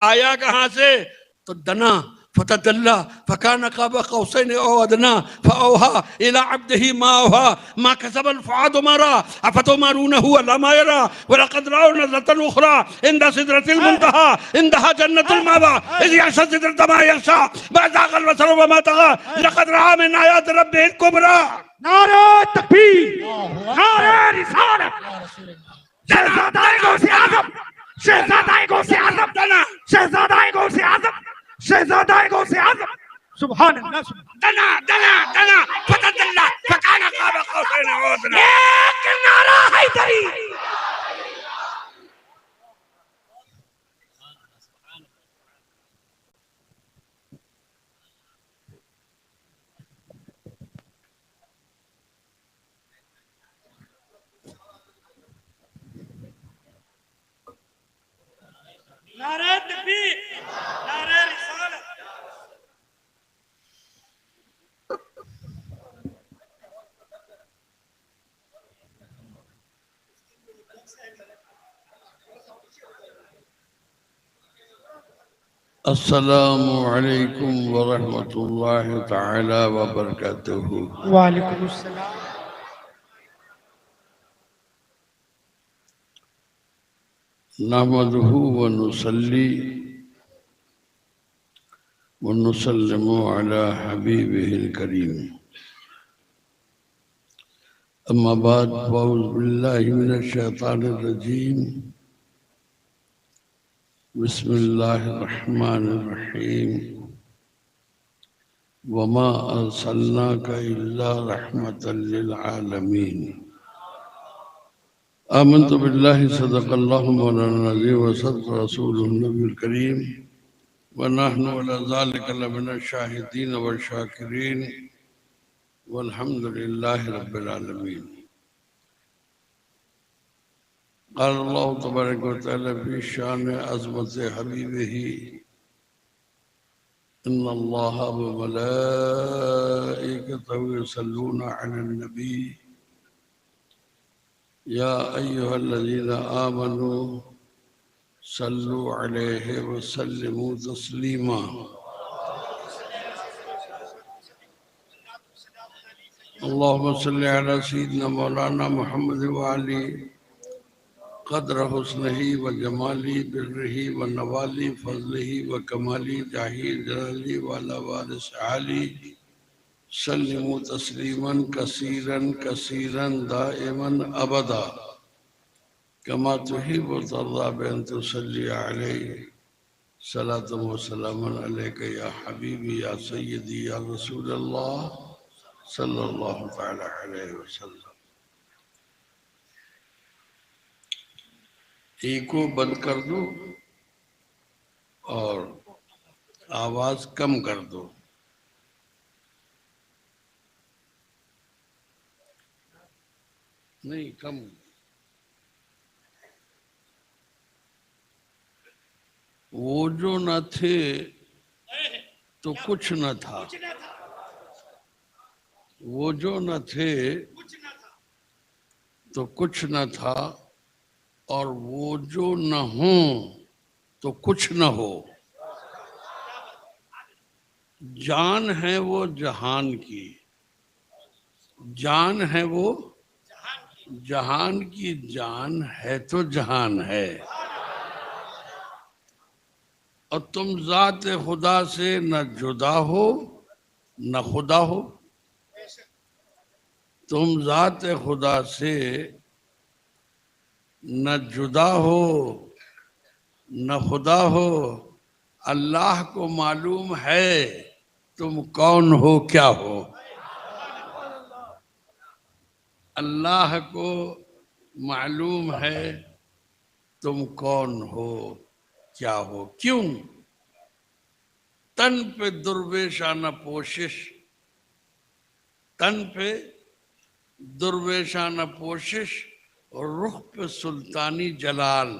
आया कहां से? तो दना फतदल्ला फकान क़ाब क़ौसैन औ अदना फ़अौहा इला अब्दिही मा औहा मा कसबल फ़ुआदु मा रा अफ़तुमारूनहु अला मा यरा वलक़द रअव नज़लतन उख़रा इंदा सिदरतिल मुंतहा इंदहा जन्नतुल मावा इज़ यग़शा सिदरत मा यग़शा मा ज़ाग़ल बसर व मा तग़ा लक़द रअा मिन आयाति रब्बिहिल कुबरा। नारे तकबीर, नारे रिसालत। शहज़ादाए गौसे आज़म, शहज़ादाए गौसे आज़म, शहज़ादाए गौसे आज़म, शहज़ादाए गौसे आज़म। सुभान अल्लाह। दना दना दना फतदल्ला फकान क़ाब क़ौसैन औ अदना। एक नारा हैदरी। नारे तकबीर, नारे रिसालत। अस्सलामु अलैकुम व रहमतुल्लाहि तआला व बरकातुहू। वालेकुम अस्सलाम। नहमदुहू व नुसल्ली व नुसल्लिमु अला हबीबिहिल करीम। अम्मा बाद फ़अऊज़ु बिल्लाहि मिनश शैतानिर रजीम। बिस्मिल्लाहिर रहमानिर रहीम। वमा अर्सलनाका इल्ला रहमतल लिल आलमीन। आमन्तु बिल्लाहि सदक़ल्लाहु मौलाना अज़ीम व सदक़ रसूलुहुन नबियुल करीम व नहनु अला ज़ालिका लमिनश शाहिदीन व शाकिरीन वल्हम्दुलिल्लाहि रब्बिल आलमीन। क़ाल अल्लाहु तबारक व तआला फ़ी शान अज़मत हबीबिही इन्नल्लाह व मलाइकतहु युसल्लूना अलन नबी या अय्युहल्लज़ीना आमनू सल्लु अलैहि व सल्लिमू तस्लीमा। अल्लाहुम्मा सल्लि अला सय्यिदिना मौलाना मुहम्मद व अली क़द्र हुस्निही व जमाली बिर्रिही व नवाली फ़ज़लिही व कमाली जाही जलाली व अला वारिस आली सल्लिमू तस्लीमन कसीरन कसीरन दाइमन अबदा कमा तुहिब्बु व तर्ज़ा बिअन तुसल्ली अलैहि सलातुन व सलामुन अलैका या हबीबी या सय्यदी या रसूलल्लाह सल्लल्लाहु तआला अलैहि वसल्लम। ईको बंद कर दो और आवाज कम कर दो। नहीं कम। वो जो न थे तो कुछ न था, वो जो न थे तो कुछ न था, और वो जो न हो तो कुछ न हो। जान है वो जहान की, जान है वो जहान की, जान है तो जहान है। और तुम ज़ात खुदा से न जुदा हो न खुदा हो, तुम ज़ात खुदा से न जुदा हो न खुदा हो। अल्लाह को मालूम है तुम कौन हो क्या हो। अल्लाह को मालूम है तुम कौन हो क्या हो। क्यों? तन पे दुर्वेशाना पोशिश, तन पे दुर्वेशाना पोशिश और रुख पे सुल्तानी जलाल।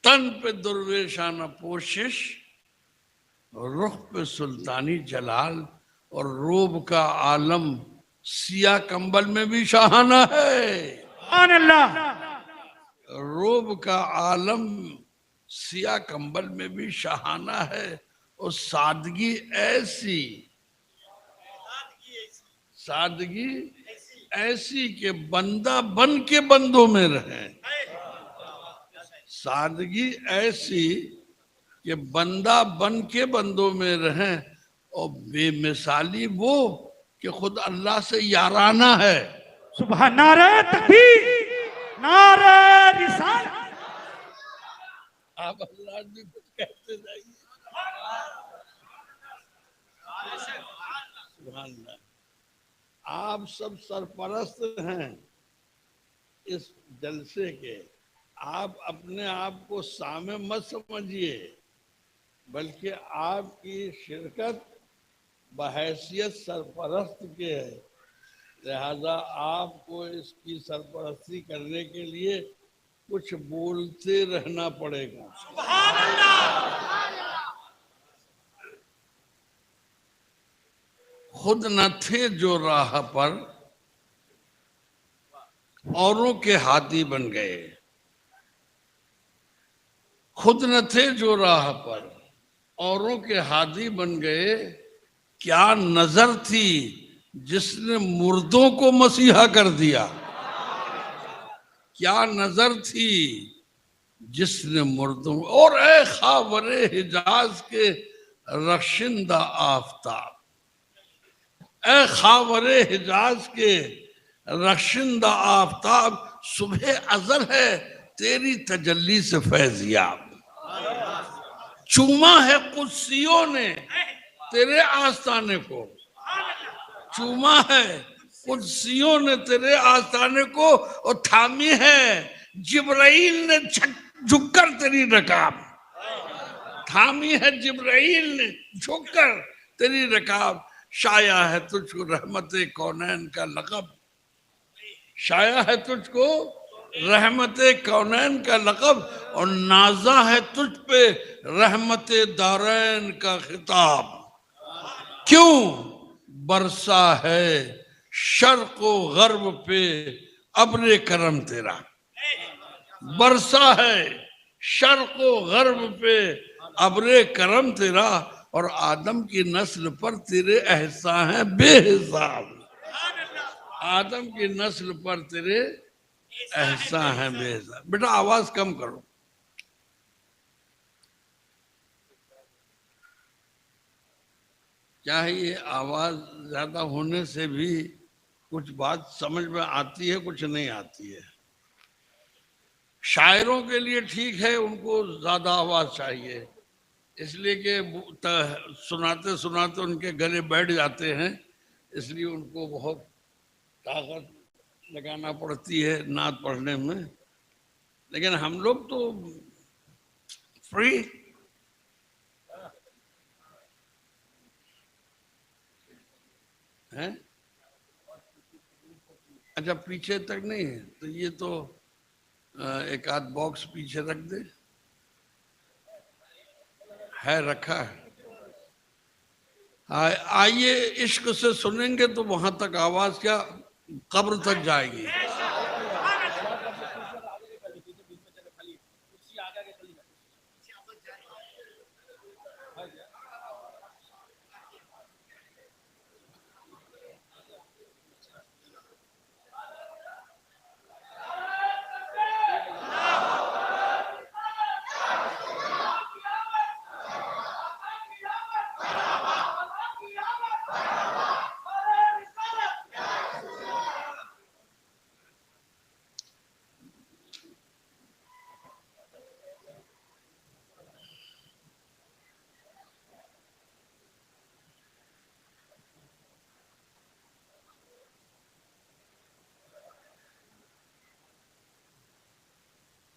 तन पे दुर्वेशाना पोशिश, रुख पे सुल्तानी जलाल, और रोब का आलम सिया कंबल में भी शाहाना है। सुभान अल्लाह। रोब का आलम सिया कंबल में भी शहाना है, और सादगी ऐसी, सादगी ऐसी के बंदा बन के बंदों में रहे, सादगी ऐसी कि बंदा बन के बंदों में रहे, और बेमिसाली वो कि खुद अल्लाह से याराना है। सुबह नारे तकबीर, नारे रिसालत। आप अल्लाह भी कुछ कहते जाइए। सुभान अल्लाह। आप सब सरपरस्त हैं इस जलसे के, आप अपने आप को सामे मत समझिए, बल्कि आपकी शिरकत बहैसियत सरपरस्त के है, लिहाजा आपको इसकी सरपरस्ती करने के लिए कुछ बोलते रहना पड़ेगा। खुद न थे जो राह पर, औरों के हाथी बन गए। खुद न थे जो राह पर, औरों के हाथी बन गए। क्या नजर थी जिसने मुर्दों को मसीहा कर दिया, क्या नजर थी जिसने मुर्दों। और ए खावरे हिजाज के रशिंदा आफताब, ए खावरे हिजाज के रशिंदा आफताब, सुबह अजल है तेरी तजल्ली से फैजियाब। चूमा है कुर्सियों ने तेरे आस्ताने को, चूमा है कुर्सियों ने तेरे आस्ताने को, और थामी है जिब्राइल ने झुककर तेरी रकाब, थामी है जिब्राइल ने झुककर तेरी रकाब। शाया है तुझको रहमत कौनैन का लक़ब, शाया है तुझको रहमत कौनैन का लक़ब, और नाजा है तुझ पे रहमत दारैन का खिताब। क्यों बरसा है शर्क़ व गर्ब पे अब्र करम तेरा, बरसा है शर्क़ व गर्ब पे अब्र करम तेरा, और आदम की नस्ल पर तेरे एहसान है बेहिसाब, आदम की नस्ल पर तेरे एहसान है बेहिसाब। बेटा आवाज कम करो। क्या है ये आवाज ज्यादा होने से भी कुछ बात समझ में आती है, कुछ नहीं आती है। शायरों के लिए ठीक है, उनको ज्यादा आवाज चाहिए, इसलिए कि सुनाते सुनाते उनके गले बैठ जाते हैं, इसलिए उनको बहुत ताकत लगाना पड़ती है नात पढ़ने में। लेकिन हम लोग तो फ्री। हैं? अच्छा पीछे तक नहीं है, तो ये तो एक आध बॉक्स पीछे रख दे, है रखा है। आइए इश्क से सुनेंगे तो वहां तक आवाज क्या कब्र तक जाएगी।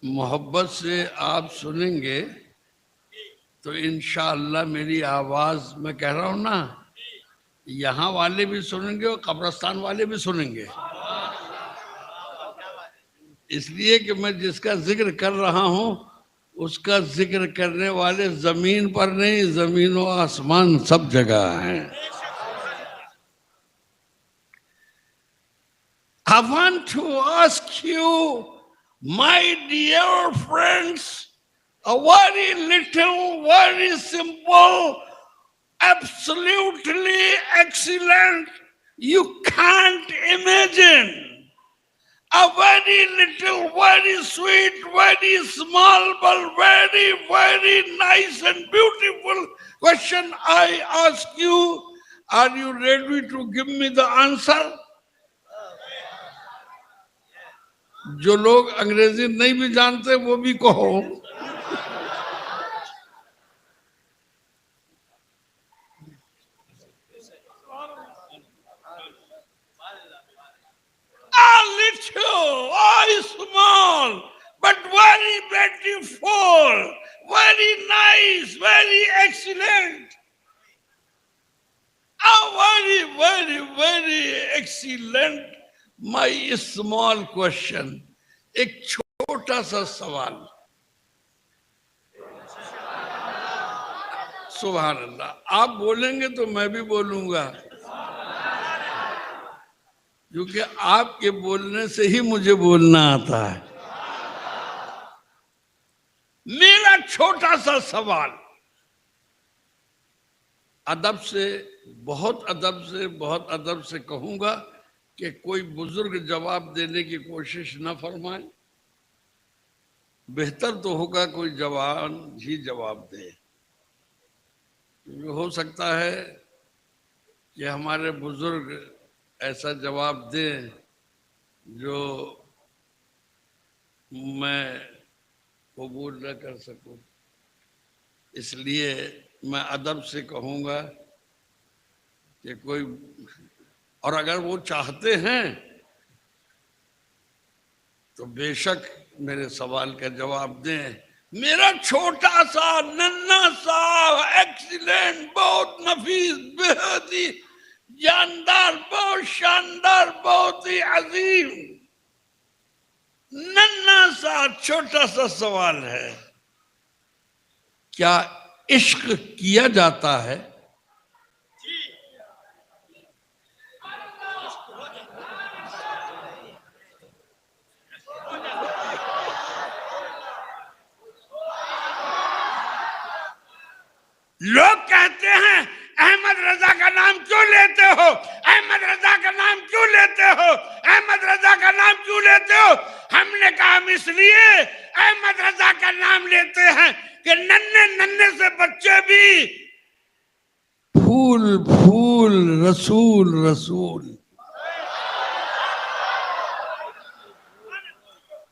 मोहब्बत से आप सुनेंगे तो इंशाअल्लाह मेरी आवाज, मैं कह रहा हूं ना, यहाँ वाले भी सुनेंगे और कब्रिस्तान वाले भी सुनेंगे। इसलिए कि मैं जिसका जिक्र कर रहा हूं उसका जिक्र करने वाले जमीन पर नहीं, जमीन और आसमान सब जगह हैं। I want to ask you, My dear friends, a very little, very simple, absolutely excellent, you can't imagine. A very little, very sweet, very small, but very, very nice and beautiful question I ask you. Are you ready to give me the answer? जो लोग अंग्रेजी नहीं भी जानते वो भी कहो. A little, a small, but very beautiful, very nice, very excellent. A very, very, very excellent. My small question. एक छोटा सा सवाल. सुभान अल्लाह. आप बोलेंगे तो मैं भी बोलूंगा, क्योंकि आपके बोलने से ही मुझे बोलना आता है. मेरा छोटा सा सवाल, अदब से, बहुत अदब से कहूंगा कि कोई बुजुर्ग जवाब देने की कोशिश न फरमाए. बेहतर तो होगा कोई जवान ही जवाब दे. हो सकता है कि हमारे बुजुर्ग ऐसा जवाब दें जो मैं कबूल न कर सकूं. इसलिए मैं अदब से कहूंगा कि कोई, और अगर वो चाहते हैं तो बेशक मेरे सवाल का जवाब दें. मेरा छोटा सा, नन्हा सा, एक्सीलेंट, बहुत नफीस, बेहद ही जानदार, बहुत शानदार, बहुत ही अजीम, नन्हा सा, छोटा सा सवाल है. क्या इश्क किया जाता है? लोग कहते हैं अहमद रजा का नाम क्यों लेते हो, अहमद रजा का नाम क्यों लेते हो, अहमद रजा का नाम क्यों लेते हो. हमने कहा हम इसलिए अहमद रजा का नाम लेते हैं कि नन्हे नन्हे से बच्चे भी फूल फूल, रसूल रसूल.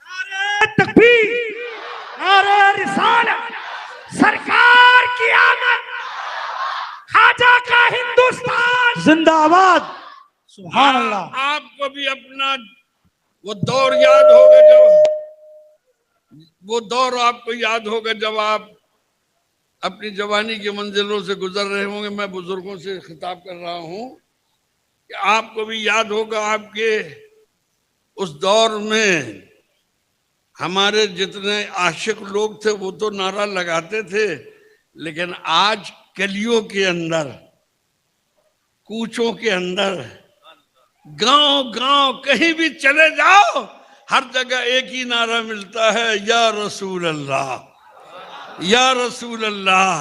नारे तकबीर, नारे रिसालत, सरकार की आमद, खाजा का हिंदुस्तान जिंदाबाद. सुभान अल्लाह. आपको भी अपना वो दौर याद होगा, वो दौर आपको याद होगा जब आप अपनी जवानी की मंजिलों से गुजर रहे होंगे. मैं बुजुर्गों से खिताब कर रहा हूं कि आपको भी याद होगा आपके उस दौर में हमारे जितने आशिक लोग थे वो तो नारा लगाते थे, लेकिन आज गलियों के अंदर, कूचों के अंदर, गांव गांव कहीं भी चले जाओ, हर जगह एक ही नारा मिलता है, या रसूल अल्लाह, या रसूल अल्लाह,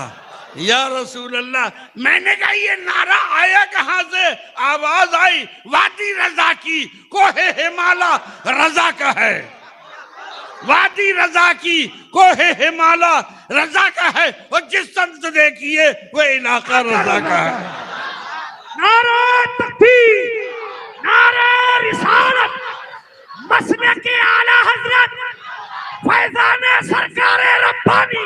या रसूल अल्लाह. मैंने कहा ये नारा आया कहां से? आवाज आई वादी रजा की, कोहे हिमाला रजा का है. वादी रजा की, कोहे हिमाला रजा का है, और जिस संत ने किए वो इलाका रजा का है. नारे तकबीर, नारे रिसालत, मसलक के आला हजरत फैजान सरकार रब्बानी.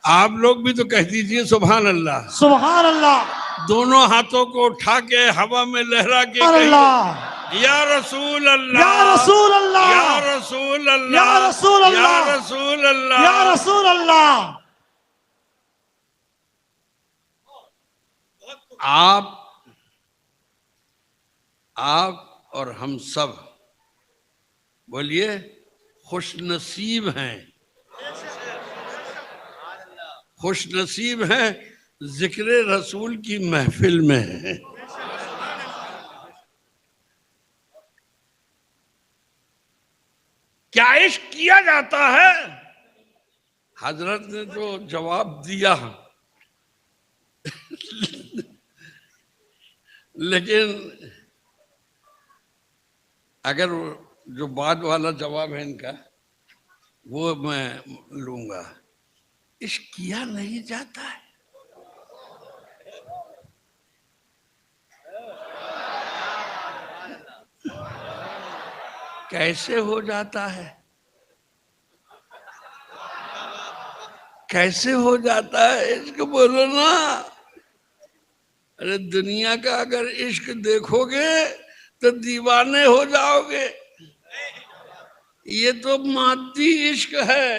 आप लोग भी तो कह दीजिए सुभान अल्लाह. सुभान अल्लाह. दोनों हाथों को उठा के हवा में लहरा के अल्लाह, या रसूल अल्लाह, या रसूल अल्लाह, या रसूल अल्लाह, या रसूल अल्लाह, या रसूल अल्लाह, या रसूल अल्लाह. आप और हम सब बोलिए खुश नसीब हैं, खुश नसीब हैं जिक्र रसूल की महफिल में है. क्या इश्क किया जाता है? हजरत ने तो जवाब दिया, लेकिन अगर जो बाद वाला जवाब है इनका वो मैं लूंगा। इश्क किया नहीं जाता है। कैसे हो जाता है? कैसे हो जाता है? इश्क बोलो ना। अरे दुनिया का अगर इश्क देखोगे तो दीवाने हो जाओगे। ये तो मादी इश्क है,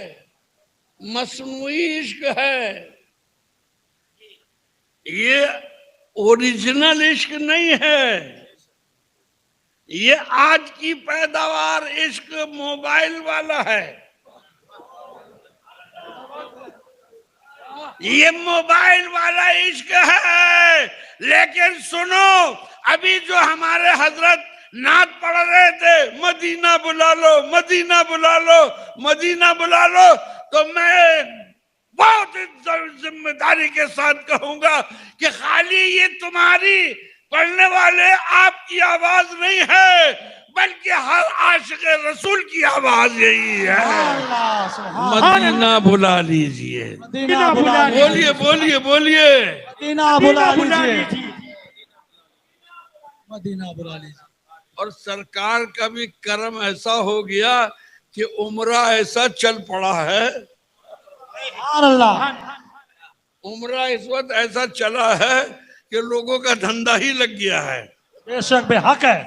मसनूई इश्क है, ये ओरिजिनल इश्क नहीं है। ये आज की पैदावार इश्क मोबाइल वाला है। ये मोबाइल वाला इश्क है। लेकिन सुनो, अभी जो हमारे हजरत नात पढ़ रहे थे, मदीना बुला लो, मदीना बुला लो, मदीना बुला लो, तो मैं बहुत जिम्मेदारी के साथ कहूंगा कि खाली ये तुम्हारी पढ़ने वाले आपकी आवाज नहीं है, बल्कि हर आशिक रसूल की आवाज यही है। अल्लाह सुभान अल्लाह। मदीना बुला लीजिए। मदीना बुला लीजिए। बोलिए बोलिए बोलिए। मदीना बुला लीजिए। मदीना बुला लीजिए। और सरकार का भी करम ऐसा हो गया कि उम्रा ऐसा चल पड़ा है। सुभान अल्लाह। उम्रा इस वक्त ऐसा चला है कि लोगों का धंधा ही लग गया है। बेशक बे हक है,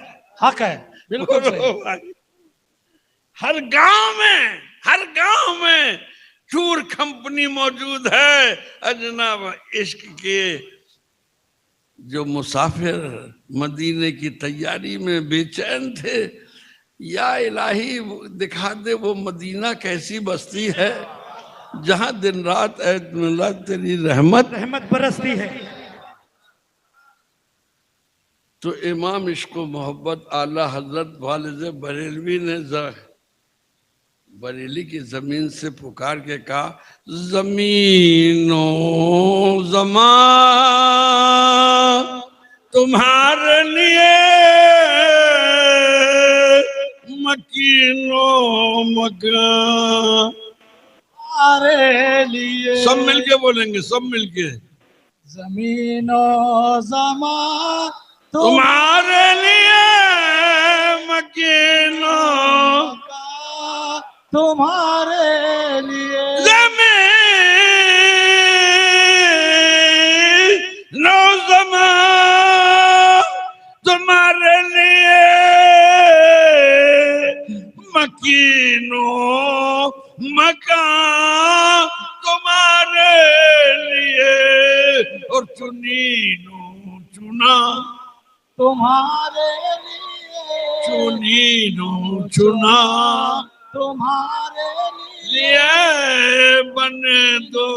हक है, बिल्कुल सही। हर गांव में टूर कंपनी मौजूद है। जनाब इश्क के जो मुसाफिर मदीने की तैयारी में बेचैन थे, या इलाही दिखा दे वो मदीना कैसी बस्ती है जहां दिन रात ऐ अल्लाह तेरी रहमत बरसती है। तो इमाम इश्क मोहब्बत आला हजरत वालिद बरेलवी ने बरेली की जमीन से पुकार के कहा, जमीनो जमा तुम्हारे लिए, मकीनो मकान हमारे लिए। सब मिलके बोलेंगे, सब मिलके। जमीनो जमा तुम्हारे लिए, मकीनो तुम्हारे लिए। नो जमा तुम्हारे लिए, मकीनो मकान तुम्हारे लिए, और चुनीनो चुना तुम्हारे लिए। चुनीनो चुना तुम्हारे लिए। लिए बन दो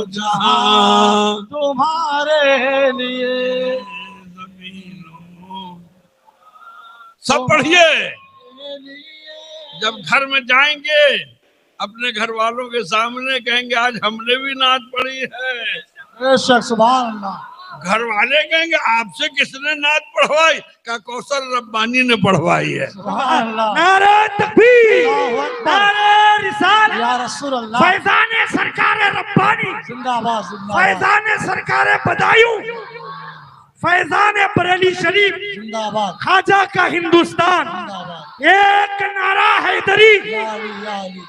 जहां तुम्हारे लिए। जमीनों। सब पढ़िए। जब घर में जाएंगे अपने घर वालों के सामने कहेंगे आज हमने भी नात पढ़ी है। बेशक सुभान अल्लाह। घर वाले कहेंगे आपसे किसने नात पढ़वाई? का कौसर रब्बानी ने पढ़वाई है। सुभान अल्लाह। नारे तकबीर, अल्लाहु अकबर। नारे रिसालत, या रसूल अल्लाह। फैजान सरकार रब्बानी, जिंदाबाद जिंदाबाद। फैजान सरकार बदायूं, फैजान बरेली शरीफ, जिंदाबाद खाजा का हिंदुस्तान। जिंदाबाद। एक नारा हैदरी। या अली या अली।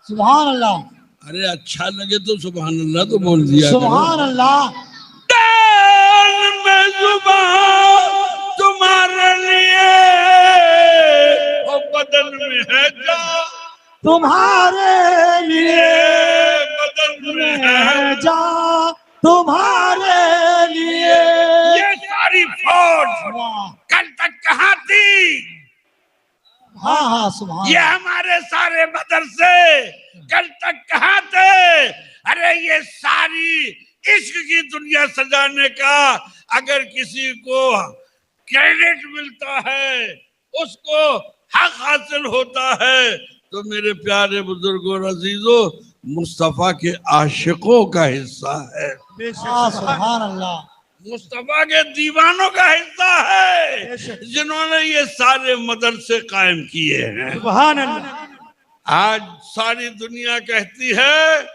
सुभान अल्लाह। अरे अच्छा लगे तो सुभान अल्लाह तो बोल दिया करो। सुभान अल्लाह। दान में जुबान तुम्हारे लिए, और बदन में है जान तुम्हारे लिए। बदन में है जा तुम्हारे लिए। ये सारी फौज वाह। कल तक कहाँ थी? हाँ हाँ सुभान। ये हमारे सारे मदरसे कल तक कहाँ थे? अरे ये सारी इस इश्क की दुनिया सजाने का अगर किसी को क्रेडिट मिलता है, उसको हक हासिल होता है, तो मेरे प्यारे बुजुर्गों अजीजों, मुस्तफा के आशिकों का हिस्सा है, सुभान अल्लाह, मुस्तफा के दीवानों का हिस्सा है, जिन्होंने ये सारे मदरसे कायम किए हैं। सुभान अल्लाह। आज सारी दुनिया कहती है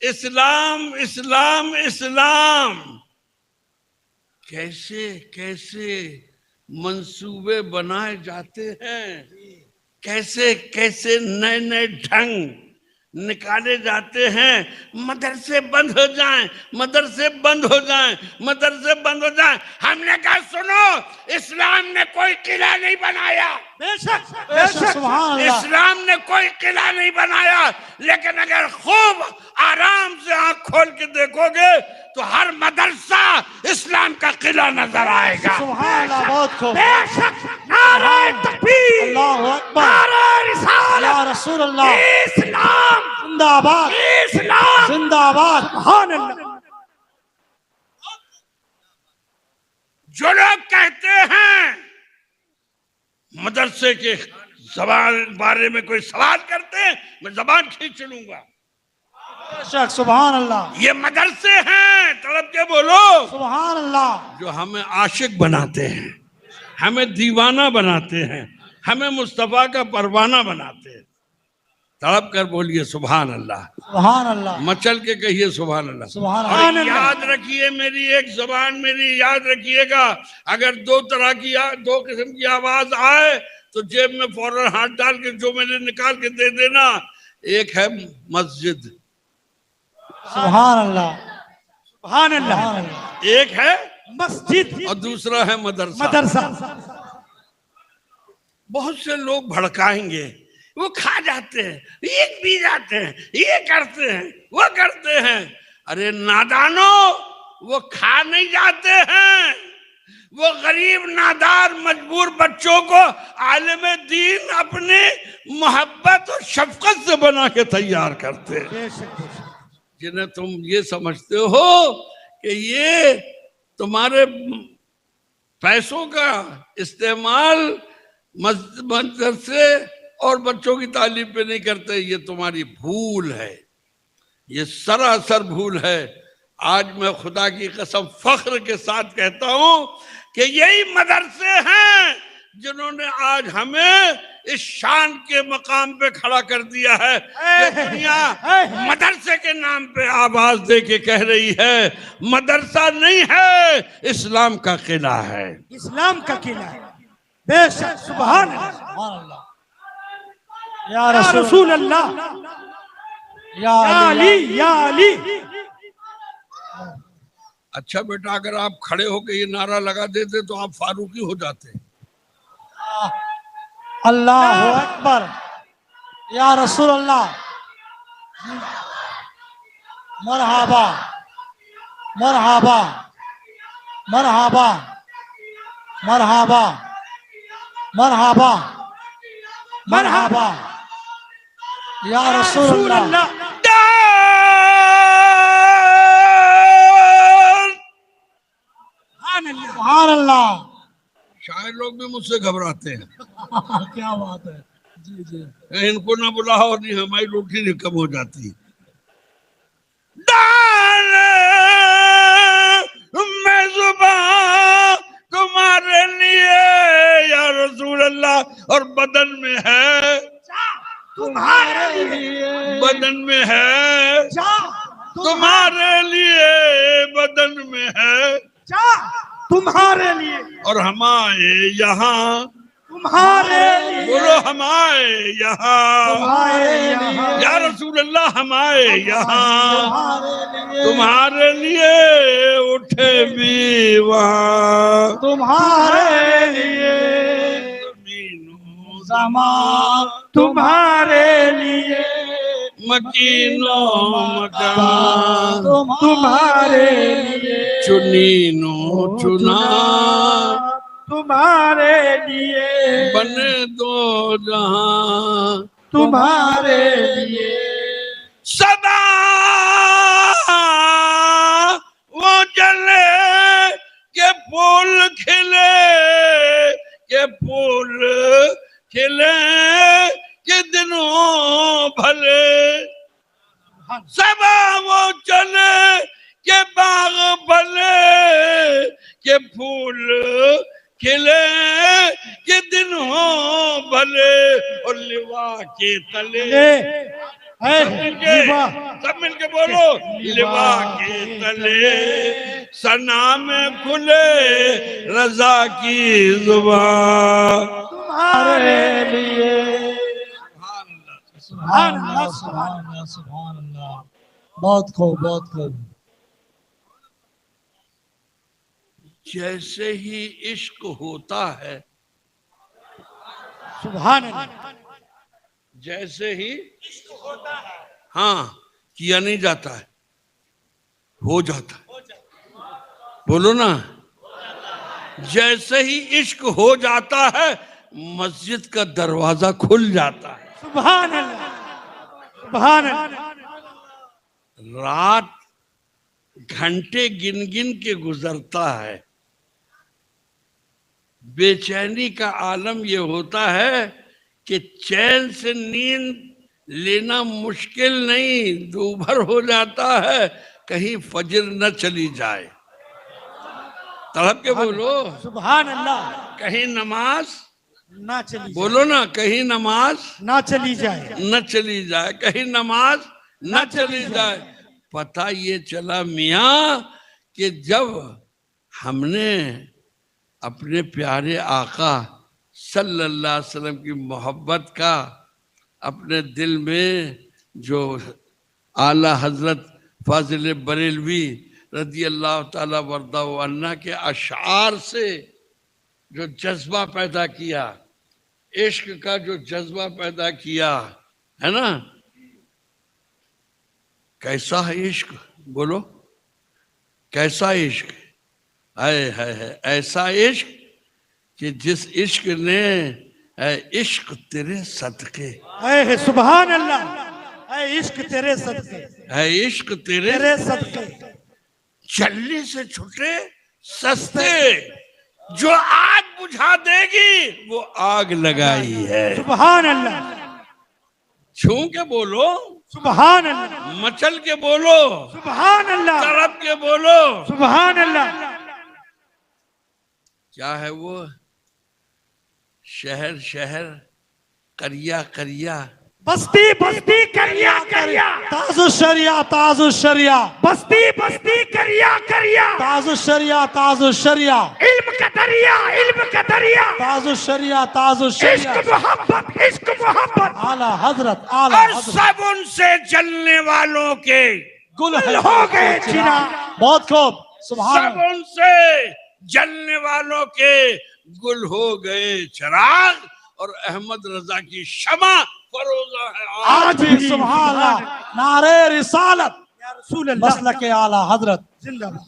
इस्लाम इस्लाम इस्लाम। कैसे कैसे मंसूबे बनाए जाते हैं, कैसे कैसे नए नए ढंग निकाले जाते हैं। मदरसे बंद हो जाएं, मदरसे बंद हो जाएं, मदरसे बंद हो जाएं। हमने कहा सुनो, इस्लाम ने कोई किला नहीं बनाया, बेशक सुभान अल्लाह, इस्लाम ने कोई किला नहीं बनाया, लेकिन अगर खूब आराम से आंख खोल के देखोगे तो हर मदरसा इस्लाम का किला नजर आएगा। सुभान अल्लाह, बहुत खूब, बेशक। नारे तकबीर, अल्लाहु अकबर, नारे रिसालत, या रसूल अल्लाह, इस्लाम जिंदाबाद, इस्लाम, जिंदाबाद। सुभान अल्लाह। जो लोग कहते हैं मदरसे के जबान बारे में कोई सवाल करते हैं, मैं जबान खींच लूंगा। बेशक, सुभान अल्लाह, ये मदरसे हैं, तड़प के बोलो, सुभान अल्लाह, जो हमें आशिक बनाते हैं, हमें दीवाना बनाते हैं, हमें मुस्तफा का परवाना बनाते हैं। तड़प कर बोलिए सुभान अल्लाह, सुभान अल्लाह, मचल के कहिए सुभान अल्लाह। सुभान और अल्लाह, याद रखिए, मेरी एक जबान मेरी याद रखिएगा, अगर दो तरह की दो किस्म की आवाज आए तो जेब में फौरन हाथ डाल के जो मैंने निकाल के दे देना। एक है मस्जिद, सुभान अल्लाह, सुभान अल्लाह। सुभान अल्लाह, एक है मस्जिद और दूसरा है मदरसा। मदरसा। बहुत से लोग भड़काएंगे, वो खा जाते हैं, ये पी जाते हैं, ये करते हैं, वो करते हैं। अरे नादानो, वो खा नहीं जाते हैं, वो गरीब नादार मजबूर बच्चों को आलिम दीन अपने मोहब्बत और शफकत से बना के तैयार करते हैं, बेशक बेशक। जिन्हें तुम ये समझते हो कि ये तुम्हारे पैसों का इस्तेमाल मदरसे और बच्चों की तालीम पे नहीं करते। ये तुम्हारी भूल है, ये सरासर भूल है। आज मैं खुदा की कसम फख्र के साथ कहता हूं कि यही मदरसे हैं जिन्होंने आज हमें इस शान के मकाम पे खड़ा कर दिया है कि दुनिया मदरसे के नाम पे आवाज दे के कह रही है मदरसा नहीं है, इस्लाम का किला है, इस्लाम का किला है। बेशक, सुभान अल्लाह, सुभान अल्लाह, या या रसूल रसूल अल्लाह, या या अली, अली, या अली। अच्छा बेटा, अगर आप खड़े होकर ये नारा लगा देते तो आप फारूकी हो जाते। अल्लाहु अकबर, या रसूल अल्लाह, मरहबा मरहबा मरहबा मरहबा मरहबा मरहबा, या रसूल अल्लाह, सुभान अल्लाह। शायर लोग भी मुझसे घबराते हैं, क्या बात है, जी जी, इनको ना बुलाओ, नहीं हमारी रोटी नहीं कम हो जाती। मैं जुबान तुम्हारे लिए या रसूल अल्लाह, और बदन में है तुम्हारे लिए, बदन में है तुम्हारे लिए, बदन में है तुम्हारे लिए, और हमारे यहाँ, तुम्हारे लिए, बोलो हमारे यहाँ, तुम्हारे यहाँ, या रसूल अल्लाह हमारे यहाँ, तुम्हारे लिए, तुम्हारे लिए उठे भी वहाँ, तुम्हारे लिए, जमीनो ज़मान तुम्हारे लिए, मकीनो मकान, तुम्हारे लिए, चुनीनो चुना, तुम्हारे लिए, बने दो जहां, तुम्हारे लिए, सदा सबा वो चले के बाग बने के फूल खिले के दिन हो भले और लिवा के तले सब मिलके बोलो लिवा के तले सना में खुले रजा की जुबान तुम्हारे लिए सुभान अल्लाह, सुभान अल्लाह, सुभान अल्लाह। बहुत खूब, बहुत खूब। जैसे ही इश्क होता है, सुभान अल्लाह, जैसे ही हाँ किया नहीं जाता है, हो जाता है। बोलो ना, जैसे ही इश्क हो जाता है मस्जिद का दरवाजा खुल जाता है। सुभान अल्लाह, सुभान अल्लाह। रात घंटे गिन गिन के गुजरता है, बेचैनी का आलम ये होता है कि चैन से नींद लेना मुश्किल नहीं, दूभर हो जाता है कहीं फजर न चली जाए। तड़प के बोलो सुभान अल्लाह, कहीं नमाज ना चली बोलो ना, कहीं नमाज ना चली जाए, न चली जाए, कहीं नमाज न चली जाए। पता ये चला मियाँ कि जब हमने अपने प्यारे आका सल्लल्लाहु अलैहि वसल्लम की मोहब्बत का अपने दिल में जो आला हजरत फाजिल बरेलवी रदी अल्लाह ताला वर्दा अन्ना के अशार से जो जज्बा पैदा किया, इश्क का जो जज्बा पैदा किया है ना, कैसा है इश्क बोलो, कैसा इश्क है, ऐसा इश्क कि जिस इश्क ने इश्क तेरे सदके, है सुभान अल्लाह, है इश्क तेरे सदके, है इश्क तेरे सदके, चलने से छुटे सस्ते, जो आग बुझा देगी वो आग लगाई है। सुभान अल्लाह, छू के बोलो सुभान अल्लाह, मचल के बोलो सुभान अल्लाह, तड़प के बोलो सुभान अल्लाह। क्या है वो, शहर शहर करिया करिया, बस्ती बस्ती करिया करिया, ताजु शरिया ताजु शरिया, बस्ती बस्ती करिया करिया, ताजु शरिया ताजु शरिया, इल्म का दरिया इल्म का दरिया, ताजु शरिया ताजु शरिया, इश्क मोहब्बत आला हजरत आला और सब उनसे जलने वालों के गुल हो गए चिना। बहुत खूब, सुभान सब उनसे जलने वालों के गुल हो गए चिराग, और अहमद रजा की शमा फरोजा है आज भी। सुभान अल्लाह, नारे रिसालत या रसूल अल्लाह, मसलक आला हजरत जिंदाबाद।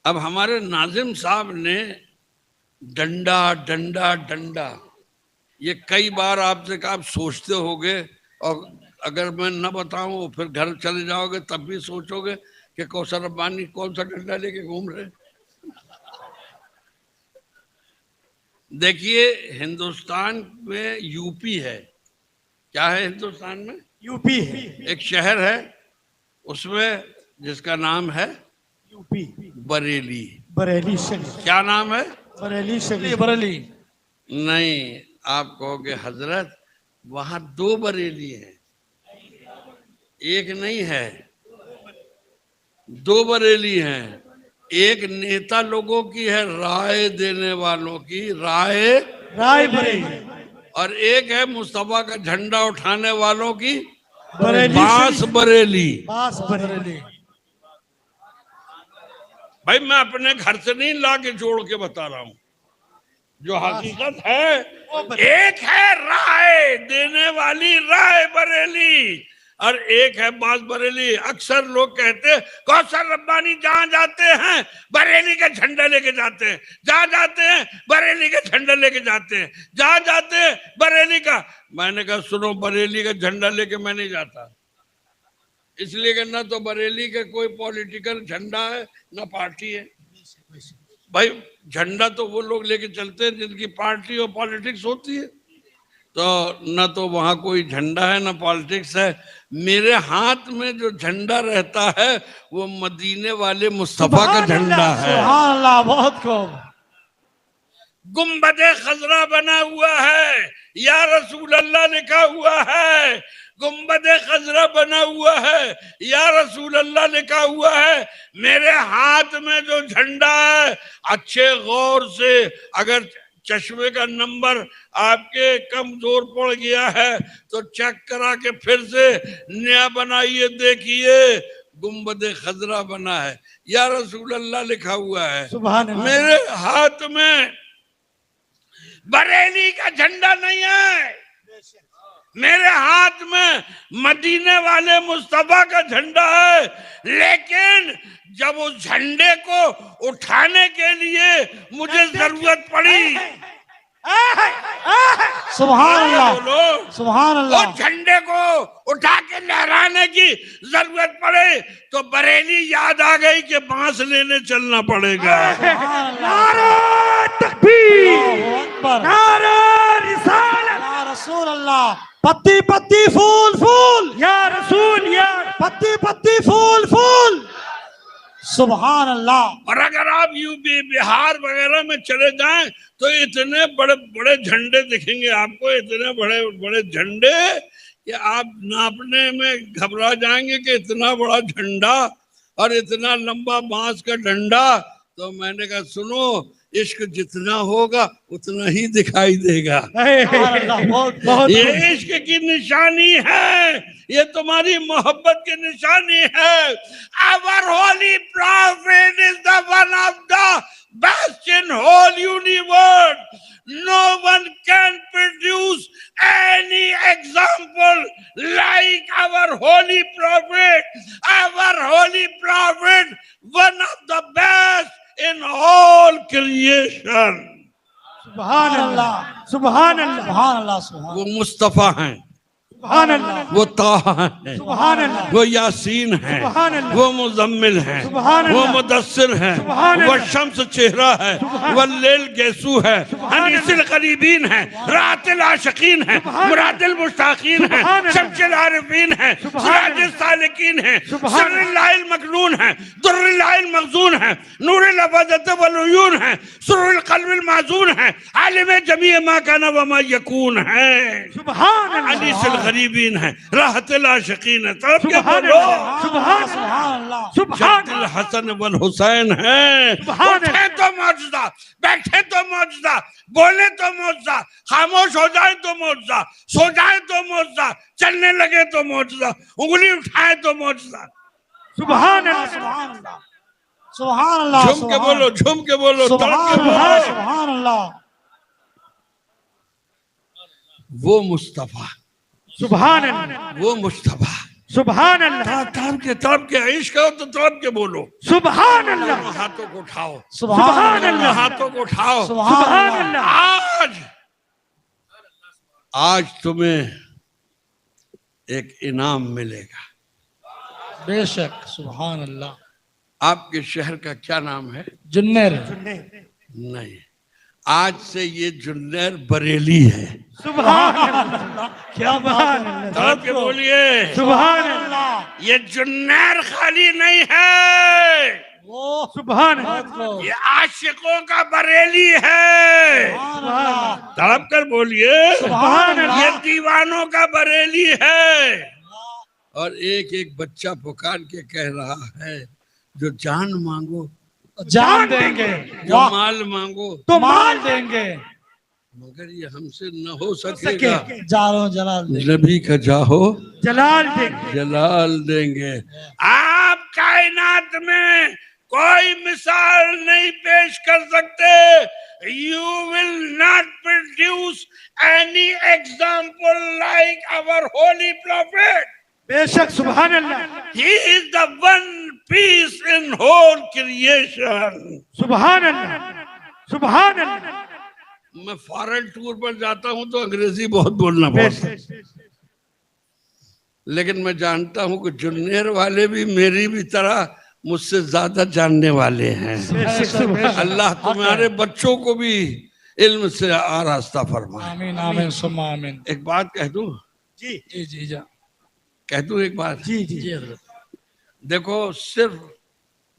अब हमारे नाजिम साहब ने डंडा डंडा डंडा, ये कई बार आपसे कहा, आप सोचते होगे, और अगर मैं न बताऊं फिर घर चले जाओगे तब भी सोचोगे कि कौसर रब्बानी कौन सा डंडा लेके घूम रहे। देखिए हिंदुस्तान में यूपी है, क्या है हिंदुस्तान में, यूपी है, एक शहर है उसमें जिसका नाम है यूपी, बरेली। बरेली शरीफ, क्या नाम है, बरेली शरीफ, बरेली नहीं, आप कहोगे हजरत वहां दो बरेली हैं, एक नहीं है, दो बरेली हैं। एक नेता लोगों की है, राय देने वालों की, राय बरेली, और एक है मुस्तफा का झंडा उठाने वालों की बरेली बांस बरेली। बास बरेली। भाई मैं अपने घर से नहीं ला के जोड़ के बता रहा हूं, जो हकीकत है। एक है राय देने वाली राय बरेली, और एक है बांस बरेली। अक्सर लोग कहते हैं कौसर रब्बानी जहां जाते हैं बरेली का झंडा लेके जाते हैं, जहां जाते हैं बरेली का झंडा लेके जाते हैं, जहां जाते हैं बरेली का। मैंने कहा सुनो, बरेली का झंडा लेके मैं नहीं जाता, इसलिए कि ना तो बरेली का कोई पॉलिटिकल झंडा है ना पार्टी है। भाई झंडा तो वो लोग लेके चलते हैं जिनकी पार्टी और पॉलिटिक्स होती है। तो न तो वहां कोई झंडा है, न पॉलिटिक्स है। मेरे हाथ में जो झंडा रहता है वो मदीने वाले मुस्तफा का झंडा है। सुभान अल्लाह, बहुत खूब। गुम्बदे खजरा बना हुआ है, या रसूल अल्लाह लिखा हुआ है। गुम्बदे खजरा बना हुआ है, या रसूल अल्लाह लिखा हुआ है। मेरे हाथ में जो झंडा है, अच्छे गौर से अगर चश्मे का नंबर आपके कमजोर पड़ गया है तो चेक करा के फिर से नया बनाइए, देखिए गुम्बदे खजरा बना है, या रसूल अल्लाह लिखा हुआ है। सुभान अल्लाह। मेरे हाथ में बरेली का झंडा नहीं है, मेरे हाथ में मदीने वाले मुस्तफा का झंडा है। लेकिन जब उस झंडे को उठाने के लिए मुझे जरूरत पड़ी, सुभान अल्लाह, बोलो, सुभान अल्लाह। उस झंडे को उठा के लहराने की जरूरत पड़े तो बरेली याद आ गई कि बांस लेने चलना पड़ेगा। नारे तकबीर, नारे रिसालत, या रसूल अल्लाह। पत्ती पत्ती फूल फूल, या रसूल, या पत्ती पत्ती फूल फूल। सुभान अल्लाह। और अगर आप यूपी बिहार वगैरह में चले जाएं तो इतने बड़े बड़े झंडे दिखेंगे आपको, इतने बड़े बड़े झंडे कि आप नापने में घबरा जाएंगे कि इतना बड़ा झंडा और इतना लंबा बांस का डंडा। तो मैंने कहा सुनो, इश्क जितना होगा उतना ही दिखाई देगा। ये इश्क की निशानी है, ये तुम्हारी मोहब्बत की निशानी है। Our holy prophet is the one of the best in whole universe. No one can produce any example like our holy prophet. Our holy prophet, one of the best in all creation. सुभान अल्लाह, सुभान अल्लाह, सुभान अल्लाह, सुभान वो मुस्तफा हैं, सुभान अल्लाह, वो ताहा हैं, सुभान अल्लाह, वो यासीन हैं, सुभान अल्लाह, वो मुजम्मिल हैं, सुभान वो अल्लाह, मुदस्सिर हैं, सुभान वो अल्लाह, शम्स चेहरा है, वो लैल गेसू है, अनीसिल करीबीन है, रातिल आशिकीन है, मुरादिल मुश्ताकीन है, शम्सिल आरिफीन है, सिराजिल सालिकीन है, सिर्रिल मकनून है, दुर्रिल मखजून है, नूरिल अफादत वल उयून है, सुरुल क़ल्बिल माज़ून है, आलिम जमी मा काना व मा यकून है, सुभान अल्लाह, अनीसिल गरीबीन है, राहतिल आशिकीन है। तब के सुभान बोलो अल्लाह, सुभान अल्लाह, सुभान जद्दुल हसन वल हुसैन है। उठे तो मौजूदा, बैठे तो मौजूदा, बोले तो मौजूदा, खामोश हो जाए तो मौजूदा, सो जाए तो मौजूदा, चलने लगे तो मौजूदा, उंगली उठाए तो मौजूदा। सुभान अल्लाह, सुभान अल्लाह, सुभान अल्लाह, झूम के बोलो, झूम के बोलो, तड़प के सुभान अल्लाह, बोलो। सुभान अल्लाह, वो मुस्तफा, सुभान अल्लाह, वो मुस्तफा। सुभान अल्लाह, तड़प के इश्क हो तो तड़प के बोलो। सुभान अल्लाह, हाथों को उठाओ, सुभान अल्लाह, हाथों को उठाओ। सुभान अल्लाह। आज तुम्हें एक इनाम मिलेगा। बेशक, सुभान अल्लाह। आपके शहर का क्या नाम है? जुन्नर। नहीं, आज से ये जुन्नर बरेली है। सुभान अल्लाह, क्या बात है। तड़प के बोलिए, सुभान अल्लाह। ये जुन्नर खाली नहीं है, वो सुभान अल्लाह, ये आशिकों का बरेली है। तड़प कर बोलिए, सुभान अल्लाह। ये दीवानों का बरेली है। और एक एक बच्चा पुकार के कह रहा है, जो जान मांगो जान देंगे, जो माल मांगो तो माल देंगे, मगर ये हमसे न हो सकेगा। जालो जलाल देंगे, नबी का जाहो जलाल देंगे, जलाल देंगे। आप कायनात में कोई मिसाल नहीं पेश कर सकते। You will not produce any example like our holy prophet. बेशक, सुभान अल्लाह। He is the one piece in whole creation. सुभान अल्लाह, सुभान अल्लाह। मैं फॉरेन टूर पर जाता हूं तो अंग्रेजी बहुत बोलना पड़ता है, लेकिन मैं जानता हूं कि जुन्नेर वाले भी मेरी भी तरह मुझसे ज्यादा जानने वाले हैं। अल्लाह तुम्हारे बच्चों को भी इल्म से आरास्ता फरमाए। आमीन आमीन सुम्मा आमीन। एक बात कह दूं, जी जी जी जा कह दूं एक बात। जी जी जी हजरत। देखो, सिर्फ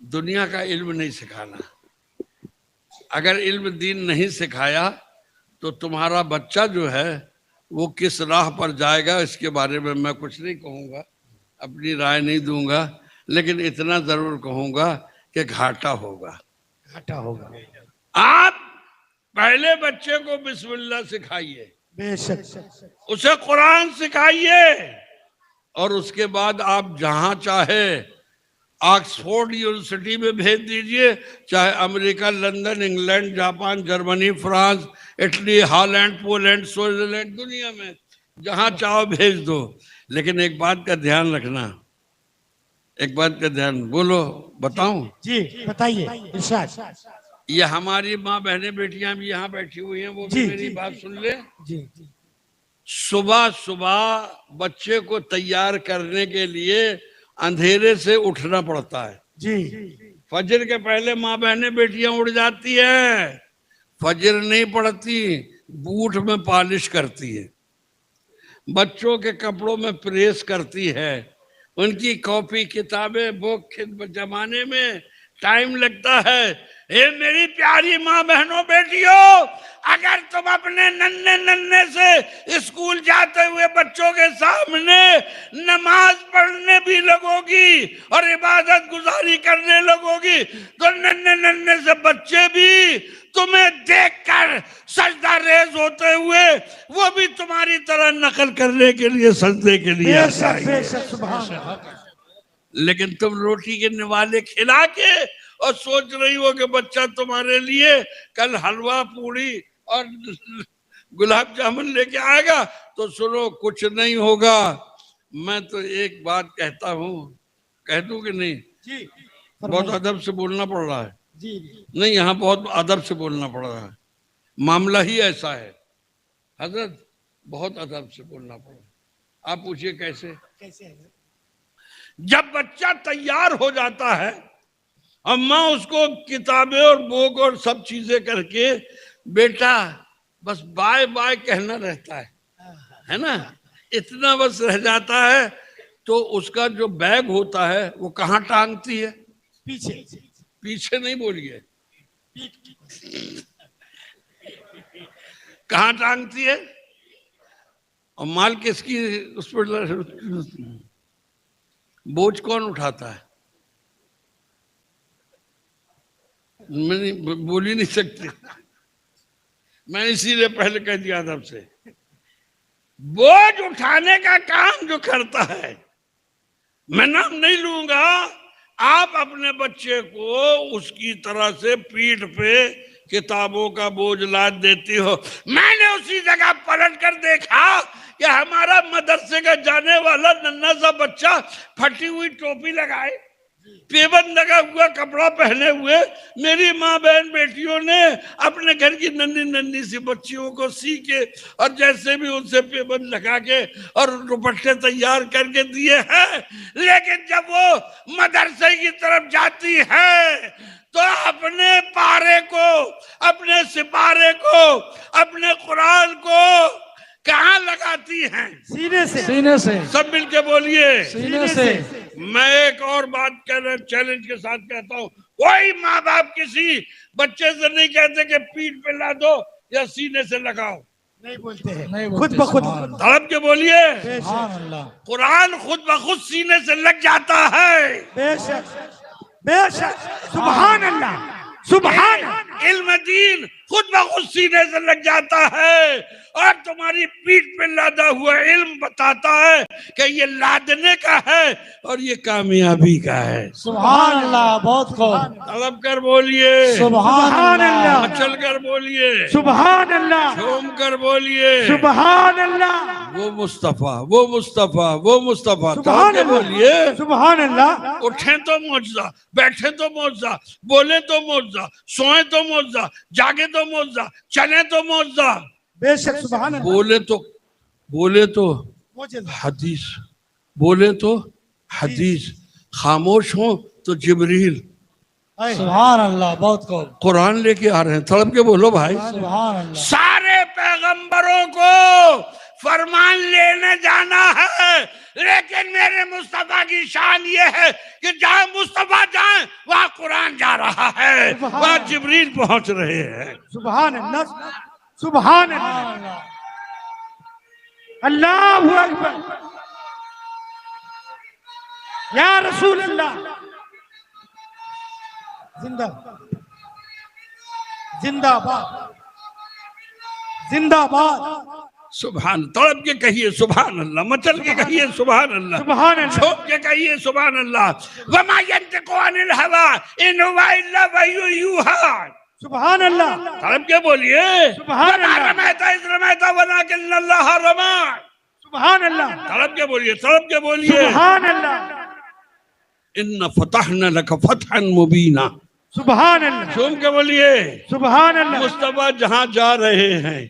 दुनिया का इल्म नहीं सिखाना। अगर इल्म दीन नहीं सिखाया तो तुम्हारा बच्चा जो है वो किस राह पर जाएगा इसके बारे में मैं कुछ नहीं कहूँगा, अपनी राय नहीं दूंगा, लेकिन इतना जरूर कहूँगा कि घाटा होगा। घाटा होगा। आप पहले बच्चे को बिस्मिल्लाह सिखाइए, बेशक। उसे कुरान सिखाइए, और उसके बाद आप जहां चाहे ऑक्सफोर्ड यूनिवर्सिटी में भेज दीजिए, चाहे America, London, England, Japan, Germany, France, Italy, Holland, Poland, Switzerland, दुनिया में जहां चाहो भेज दो। लेकिन एक बात का ध्यान रखना, एक बात का ध्यान, बोलो बताऊं, जी बताइए इरशाद। ये हमारी माँ बहनें बेटियां भी यहाँ बैठी हुई हैं, वो भी जी, मेरी जी। बात सुन ले। जी सुबह सुबह बच्चे को तैयार करने के लिए अंधेरे से उठना पड़ता है। जी फजर के पहले माँ बहनें बेटियां उठ जाती हैं, फजर नहीं पड़ती, बूट में पॉलिश करती है, बच्चों के कपड़ों में प्रेस करती है, उनकी कॉपी किताबें बुक जमाने में टाइम लगता है। ये मेरी प्यारी माँ बहनों बेटियों, अगर तुम अपने नन्हे नन्हे से स्कूल जाते हुए बच्चों के सामने नमाज पढ़ने भी लगोगी और इबादत गुजारी करने लगोगी तो नन्हे नन्हे से बच्चे भी तुम्हें देखकर सजदा रेज होते हुए वो भी तुम्हारी तरह नकल करने के लिए सजदे के लिए आ बेशक जाएंगे। बेशक सुभान अल्लाह। लेकिन तुम रोटी के निवाले खिला के और सोच रही हो कि बच्चा तुम्हारे लिए कल हलवा पूड़ी और गुलाब जामुन लेके आएगा, तो सुनो कुछ नहीं होगा। मैं तो एक बात कहता हूँ, कह दूं कि नहीं? जी बहुत अदब से बोलना पड़ रहा है। जी नहीं, यहाँ बहुत अदब से बोलना पड़ रहा है, मामला ही ऐसा है हजरत, बहुत अदब से बोलना पड़ रहा है। आप पूछिए कैसे? कैसे है? जब बच्चा तैयार हो जाता है, अम्मा उसको किताबें और बुक और सब चीजें करके, बेटा बस बाय बाय कहना रहता है ना, इतना बस रह जाता है, तो उसका जो बैग होता है वो कहाँ टांगती है? पीछे। पीछे नहीं बोलिए, कहाँ टांगती है? और माल किसकी उस पर बोझ कौन उठाता है? मैं बोल ही नहीं सकती, मैं इसीलिए पहले कह दिया अदब से। बोझ उठाने का काम जो करता है, मैं नाम नहीं लूंगा, आप अपने बच्चे को उसकी तरह से पीठ पे किताबों का बोझ लाद देती हो। मैंने उसी जगह पलट कर देखा कि हमारा मदरसे का जाने वाला नन्हा सा बच्चा फटी हुई टोपी लगाए, पेबंद लगा हुआ कपड़ा पहने हुए मेरी माँ बहन बेटियों ने अपने घर की नन्ही नन्ही सी बच्चियों को सी के और जैसे भी उनसे पेबंद लगा के और दुपट्टे तैयार करके दिए हैं। लेकिन जब वो मदरसे की तरफ जाती है तो अपने पारे को, अपने सिपारे को, अपने कुरान को कहाँ लगाती हैं? सीने से। सीने से सब मिलके बोलिए। सीने से। मैं एक और बात कहना चैलेंज के साथ कहता हूँ, कोई माँ बाप किसी बच्चे से नहीं कहते कि पीठ पे ला दो या सीने से लगाओ, नहीं बोलते हैं, नहीं खुद बोलते, ब खुद। सुभान अल्लाह। तड़प के बोलिए। सुभान अल्लाह। कुरान खुद ब खुद सीने से लग जाता है। बेशक बेशक सुभान अल्लाह सुभान अल्लाह। इल्म दीन खुद ब खुद सीने से लग जाता है और तुम्हारी पीठ पे लादा हुआ इल्म बताता है कि ये लादने का है और ये कामयाबी का है। सुभान अल्लाह। बहुत खूब। तड़प कर बोलिए, सुभान अल्लाह। मचल कर बोलिए, सुभान अल्लाह झूम कर बोलिए, सुभान अल्लाह वो मुस्तफा, वो मुस्तफा, वो मुस्तफा। सुभान तड़प के बोलिए। अल्लाह सुभान अल्लाह। उठे तो मौजजा, बैठे तो मौजजा, बोले तो मौजजा, सोए तो मौजजा, जागे तो मौजजा, चले तो मौजजा। बेशक सुभान अल्लाह। बोले तो मौजूद। हदीस, बोले तो हदीस, खामोश हो तो जिब्रील, सुभान अल्लाह, बहुत खूब। कुरान लेके आ रहे हैं, तड़प के बोलो भाई। सुभान अल्लाह। सारे पैगंबरों को फरमान लेने जाना है, लेकिन मेरे मुस्तफा की शान ये है कि जहां मुस्तफा जाए वहां कुरान जा रहा है, वहां जिब्रील पहुंच रहे हैं। सुभान अल्लाह, सुभान अल्लाह, अल्लाहु अकबर, या रसूल अल्लाह। जिंदा जिंदाबाद जिंदाबाद। सुभान, तड़प के कहिए सुभान अल्लाह, मचल के कहिए सुभान अल्लाह, सुभान अल्लाह। छोड़ के कहिए सुभान अल्लाह। वमा यंतिकु अनिल हवा इन हुवा इल्ला वह्युन यूहा। सुभान अल्लाह, तड़प के बोलिए सुभान अल्लाह। रमैता इज़ रमैता वलाकिन्नल्लाह रमा। सुभान अल्लाह, तड़प के बोलिए, तड़प के बोलिए। सुभान अल्लाह, इन्ना फतहना लक फतहन मुबीना। सुभान अल्लाह, झूम के बोलिए। सुभान अल्लाह, मुस्तफा जहां जा रहे हैं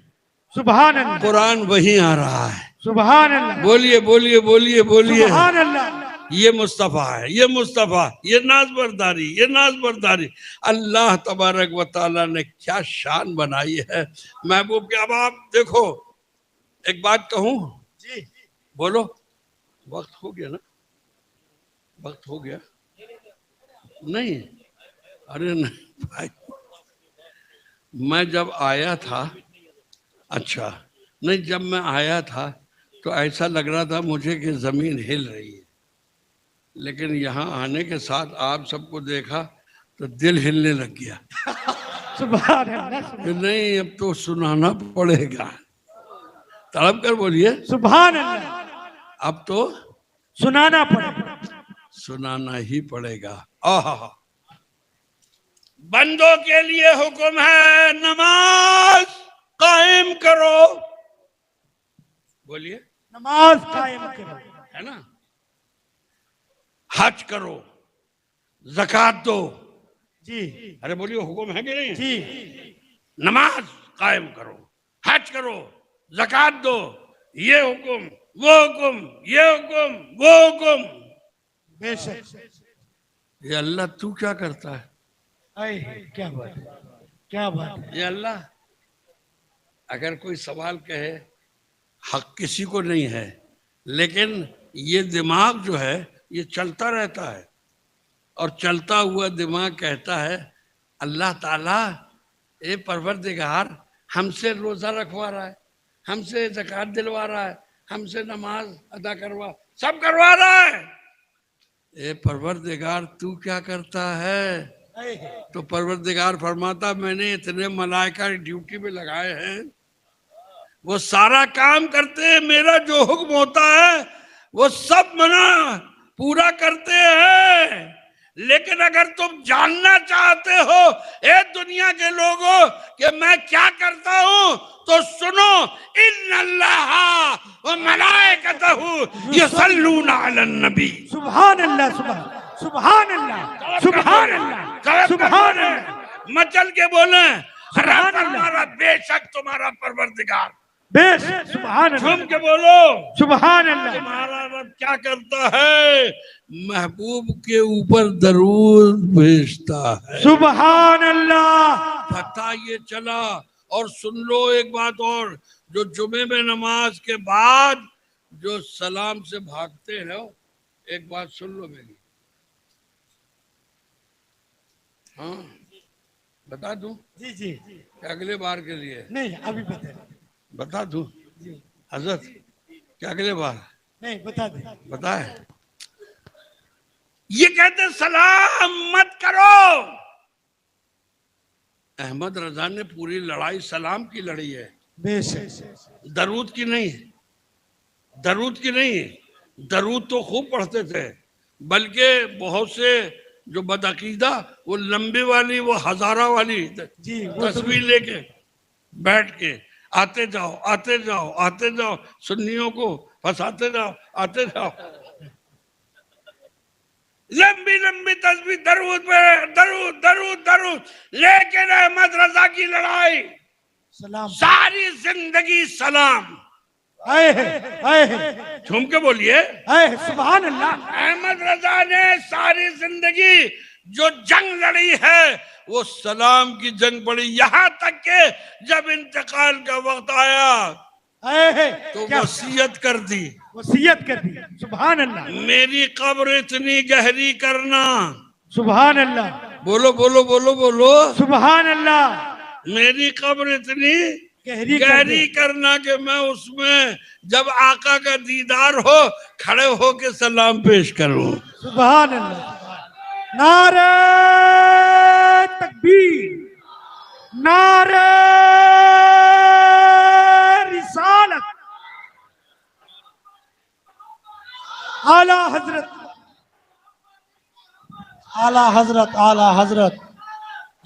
सुभान अल्लाह, कुरान वहीं आ रहा है। सुभान अल्लाह, बोलिए बोलिए बोलिए बोलिए। सुभान अल्लाह। ये मुस्तफ़ा है, ये मुस्तफ़ा, ये नाज बरदारी, ये नाज बरदारी। अल्लाह तबारक व ताला ने क्या शान बनाई है महबूब के। अब आप देखो, एक बात कहूँ जी, बोलो। वक्त हो गया ना, वक्त हो गया नहीं? अरे नहीं भाई, मैं जब आया था, अच्छा नहीं, जब मैं आया था तो ऐसा लग रहा था मुझे कि ज़मीन हिल रही है, लेकिन यहाँ आने के साथ आप सबको देखा तो दिल हिलने लग गया। सुभान अल्लाह, कि नहीं, अब तो सुनाना पड़ेगा। तड़प कर बोलिए सुभान अल्लाह। अब तो सुनाना पड़ेगा, सुनाना ही पड़ेगा। आहा, बंदों के लिए हुक्म है नमाज कायम करो। बोलिए, नमाज कायम करो, है ना? हज करो, ज़कात दो। जी अरे बोलिए, हुक्म है कि नहीं? जी, नमाज कायम करो, हज करो, ज़कात दो। ये हुक्म, वो हुक्म, ये हुक्म, वो हुक्म। बेशक। ये अल्लाह तू क्या करता है? आए, क्या बात है, क्या बात है। ये अल्लाह अगर कोई सवाल कहे, हक किसी को नहीं है, लेकिन ये दिमाग जो है ये चलता रहता है, और चलता हुआ दिमाग कहता है अल्लाह ताला ए परवरदिगार हमसे रोज़ा रखवा रहा है, हमसे ज़कात दिलवा रहा है, हमसे नमाज अदा करवा, सब करवा रहा है। ए परवरदिगार तू क्या करता है? तो परवरदिगार फरमाता मैंने इतने मलाइका ड्यूटी पे लगाए हैं, वो सारा काम करते हैं, मेरा जो हुक्म होता है वो सब मना पूरा करते हैं। लेकिन अगर तुम जानना चाहते हो ए दुनिया के लोगों कि मैं क्या करता हूं, तो सुनो, इन्नल्लाह व मलाइकतहु युसल्लूना अलन नबी। सुभान अल्लाह, सुभान अल्लाह, सुभान अल्लाह, सुभान अल्लाह। मचल के बोले सुभान अल्लाह। हमारा बेशक तुम्हारा परवरदिगार। बेशक, सुभान अल्लाह, झूम के बोलो, सुभान अल्लाह। तुम्हारा रब क्या करता है? महबूब के ऊपर दरूद भेजता है। सुभान अल्लाह। पता ये चला। और सुन लो एक बात और, जो जुमे में नमाज के बाद जो सलाम से भागते हो, एक बात सुन लो मेरी। हाँ, बता दूं? जी जी, अगले बार के लिए नहीं अभी बता दूं? हजरत क्या अगले बार नहीं, बता दे। बताए? ये कहते सलाम मत करो। अहमद रजा ने पूरी लड़ाई सलाम की लड़ी है, बेशक, दरूद की नहीं। दरूद की नहीं, दरूद तो खूब पढ़ते थे, बल्कि बहुत से जो बदअकीदा वो लंबी वाली, वो हजारा वाली जी, वो तो तस्वीर लेके बैठ के आते जाओ आते जाओ आते जाओ, सुन्नियों को फंसाते जाओ, आते जाओ। लंबी लंबी तस्वीर, दरूद पे दरूद दरूद दरूद। लेकिन अहमद रजा की लड़ाई सलाम, सारी जिंदगी सलाम। आए आए झूम के बोलिए, आए, सुभान अल्लाह। अहमद रजा ने सारी जिंदगी जो जंग लड़ी है वो सलाम की जंग पड़ी, यहां तक के जब इंतकाल का वक्त आया तो क्या वसीयत कर दी, वसीयत कर दी। सुभान अल्लाह, मेरी कब्र इतनी गहरी करना। सुभान अल्लाह, बोलो बोलो बोलो बोलो, सुभान अल्लाह। मेरी कब्र इतनी गहरी कर गहरी दी। करना कि मैं उसमें जब आका का दीदार हो खड़े हो के सलाम पेश करूं। सुभान अल्लाह। नारे तकबीर, नारे रिसालत, आला हजरत, आला हजरत, आला हजरत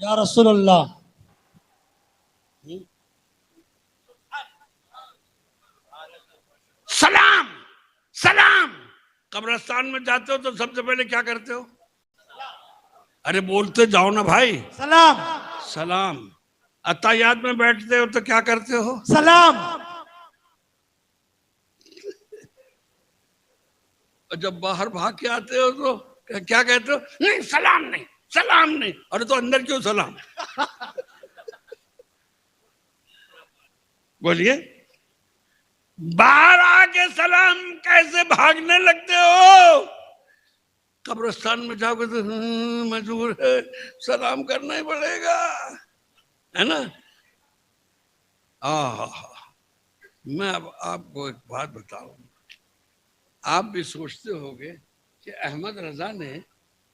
या रसूलुल्लाह। सलाम सलाम। कब्रिस्तान में जाते हो तो सबसे पहले क्या करते हो? अरे बोलते जाओ ना भाई। सलाम, सलाम। अत्तायात में बैठते हो तो क्या करते हो? सलाम। और जब बाहर भाग के आते हो तो क्या कहते हो? नहीं सलाम नहीं, सलाम नहीं। अरे तो अंदर क्यों सलाम? बोलिए, बाहर आके सलाम कैसे भागने लगते हो? कब्रिस्तान में जाओगे तो मजबूर है, सलाम करना ही पड़ेगा, है ना? मैं अब आपको एक बात बताऊं, आप भी सोचते होंगे कि अहमद रजा ने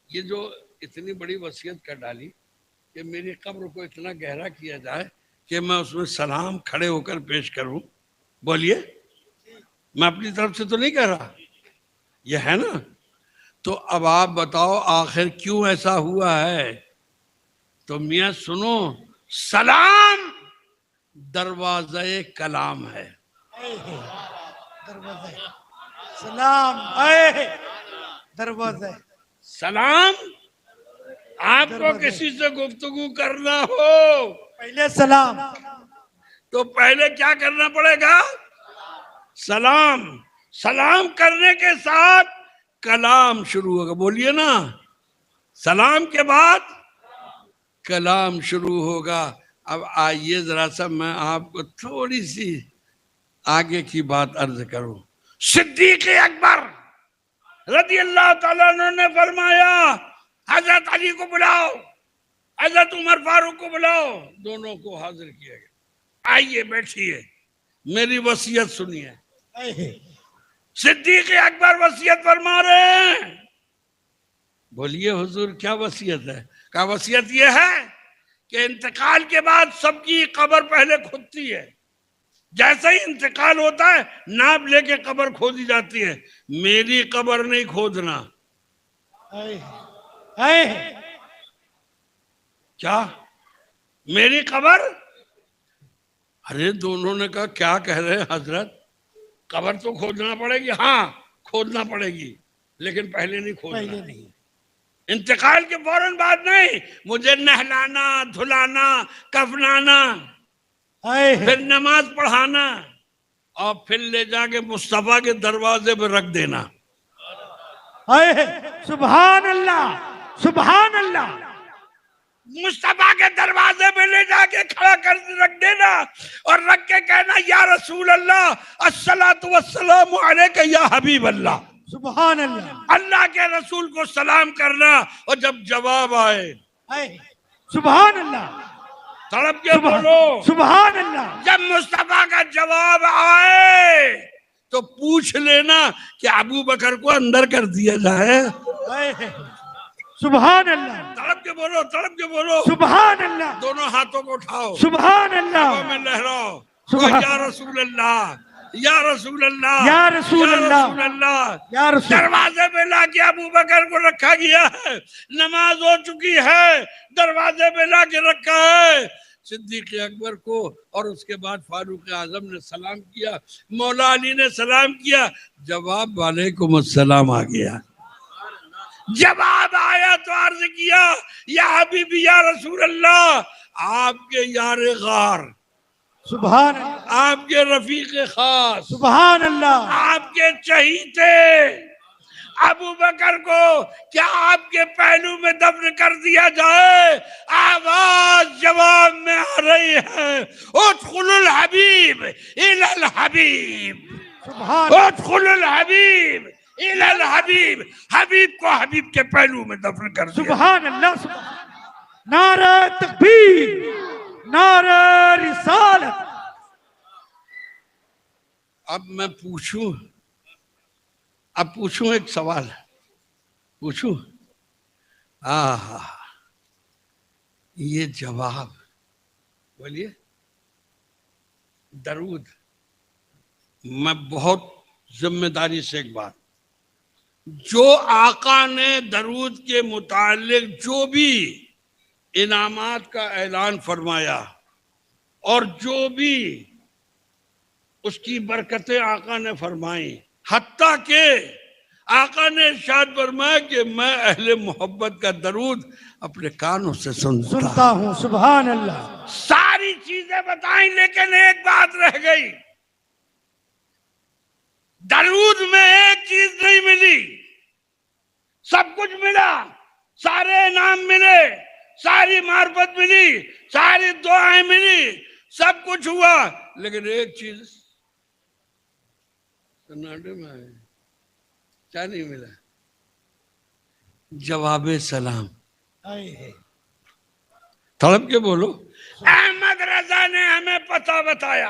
ये जो इतनी बड़ी वसीयत कर डाली कि मेरी कब्र को इतना गहरा किया जाए कि मैं उसमें सलाम खड़े होकर पेश करूं। बोलिए, मैं अपनी तरफ से तो नहीं कह रहा, ये है ना? तो अब आप बताओ आखिर क्यों ऐसा हुआ है? तो मियां सुनो, सलाम दरवाज़े कलाम है। सलाम दरवाजा। सलाम, आपको किसी से गुफ्तगू करना हो पहले सलाम, तो पहले क्या करना पड़ेगा? सलाम। सलाम करने के साथ कलाम शुरू होगा। बोलिए ना, सलाम के बाद कलाम शुरू होगा। अब आइए जरा सा मैं आपको थोड़ी सी आगे की बात अर्ज करूं। सिद्दीक अकबर रज़ी अल्लाह ताला अन्हु ने फरमाया, हजरत अली को बुलाओ, हजरत उमर फारूक को बुलाओ। दोनों को हाजिर किया गया। आइए बैठिए, मेरी वसीयत सुनिए। सिद्दीक अकबर वसीयत फरमा रहे हैं। बोलिए हुजूर, क्या वसीयत है? क्या वसीयत ये है कि इंतकाल के बाद सबकी कब्र पहले खुदती है। जैसे ही इंतकाल होता है नाप लेके कब्र खोदी जाती है। मेरी कब्र नहीं खोदना। क्या मेरी कब्र? अरे दोनों ने कहा क्या कह रहे हैं हजरत, कब्र तो खोदना पड़ेगी। हाँ खोदना पड़ेगी, लेकिन पहले नहीं खोदना। पहले नहीं, इंतकाल के फौरन बाद नहीं। मुझे नहलाना, धुलाना, कफनाना, फिर नमाज पढ़ाना और फिर ले जाके मुस्तफा के दरवाजे पे रख देना। सुभान अल्लाह, सुभान अल्लाह। मुस्तफा के दरवाजे पे ले जाके खड़ा कर रख देना और रख के कहना, या रसूल अल्लाह अस्सलातु वस्सलामु अलैका या हबीब अल्लाह। सुभान अल्लाह। अल्लाह के रसूल को सलाम करना। और जब जवाब आए, सुभान अल्लाह, तड़प के बोलो सुभान अल्लाह। जब मुस्तफा का जवाब आए तो पूछ लेना कि अबू बकर को अंदर कर दिया जाए। सुभान अल्लाह। तड़प के बोलो, तड़प के बोलो। सुभान अल्लाह। दोनों हाथों को उठाओ, सुभान अल्लाह। हवा में लहराओ, सुभान- या रसूल अल्लाह, या रसूल अल्लाह, या रसूल अल्लाह, रसूल अल्लाह। या रसूल। दरवाजे पे लाके अबू बकर को रखा गया है। नमाज हो चुकी है, दरवाजे पे लाके रखा है। सिद्दीक अकबर को और उसके बाद फारूक आजम ने सलाम किया, मौला अली ने सलाम किया। जवाब वालेकुम अस्सलाम आ गया। जवाब आया तो अर्ज किया, या हबीबी या रसूल अल्लाह, आपके यार गार, सुभान अल्लाह, आपके रफीक खास, सुभान अल्लाह, आपके चहीते, अबू बकर को क्या आपके पहलू में दफन कर दिया जाए? आवाज जवाब में आ रही है, उदखुलुल हबीब इलल हबीब, उदखुलुल हबीब इलल हबीब। हबीब को हबीब के पहलू में दफन कर दिया। सुभान अल्लाह, नारा तकबीर, नारा रिसालत। अब मैं पूछूं, अब पूछूं एक सवाल, पूछूं? ये जवाब बोलिए। दरूद, मैं बहुत जिम्मेदारी से एक बात, जो आका ने दरूद के मुतालिक जो भी इनामात का ऐलान फरमाया और जो भी उसकी बरकतें आका ने फरमाई, हत्ता के आका ने इरशाद फरमाया कि मैं अहले मोहब्बत का दरूद अपने कानों से सुनता हूँ। सुभान अल्लाह। सारी चीजें बताई, लेकिन एक बात रह गई, दरूद में एक चीज नहीं मिली। सब कुछ मिला, सारे इनाम मिले, सारी मार्फत मिली, सारी दुआएं मिली, सब कुछ हुआ, लेकिन एक चीज सन्नाटे में आए, क्या नहीं मिला? जवाबे सलाम। तड़प के बोलो, अहमद रजा ने हमें पता बताया।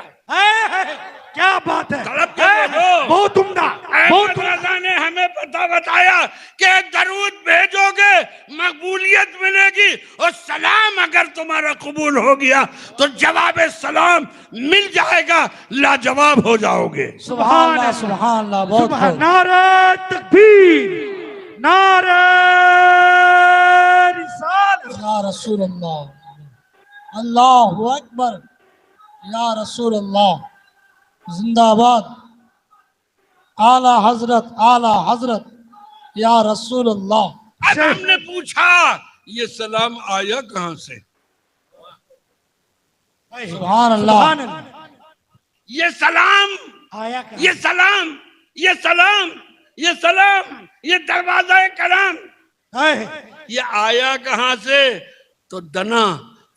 क्या बात है, तड़प के बोलो, बहुत उम्दा। अहमद रजा ने हमें पता बताया कि दरूद भेजोगे मकबूलियत मिलेगी, और सलाम अगर तुम्हारा कबूल हो गया तो जवाबे सलाम मिल जाएगा, लाजवाब हो जाओगे। सुभान अल्लाह, सुभान अल्लाह, बहुत खूब। नारा तकबीर, नारा रिसालत। या रसूल अल्लाह, अल्लाहु अकबर, या रसूल अल्लाह, जिंदाबाद, आला हजरत, आला हजरत, या रसूल अल्लाह। अब हमने पूछा ये सलाम आया कहां से? सुभान अल्लाह। ये सलाम, आया ये सलाम, ये सलाम, ये सलाम, ये दरवाजा कलाम, ये आया कहां से? तो दना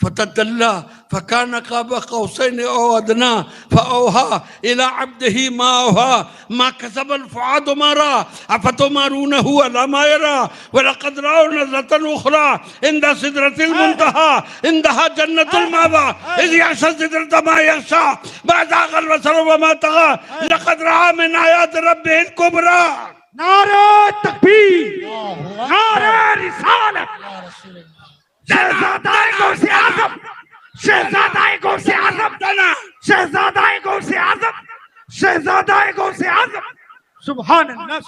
फतदल्ला फकान काब कौसैन औ अदना फऔहा इला अब्दिही मा औहा मा कसबल फुआद मारा अफतुमारूनहु अला मा यरा वलक़द रअव नज़रतन उख़रा इंद सिदरतिल मुंतहा इंदहा जन्नतुल मावा इज़ यग़शा सिदरत मा यग़शा मा ज़ाग़ल बसर व मा तग़ा लक़द रअा मिन आयाति रब्बिहिल कुबरा। नारा तकबीर, नारा रिसालत। शहजादा गौसे आज़म, शहजादा गौसे आज़म, शहजादा गौसे आज़म, शहजादा गौसे आज़म। सुभान अल्लाह।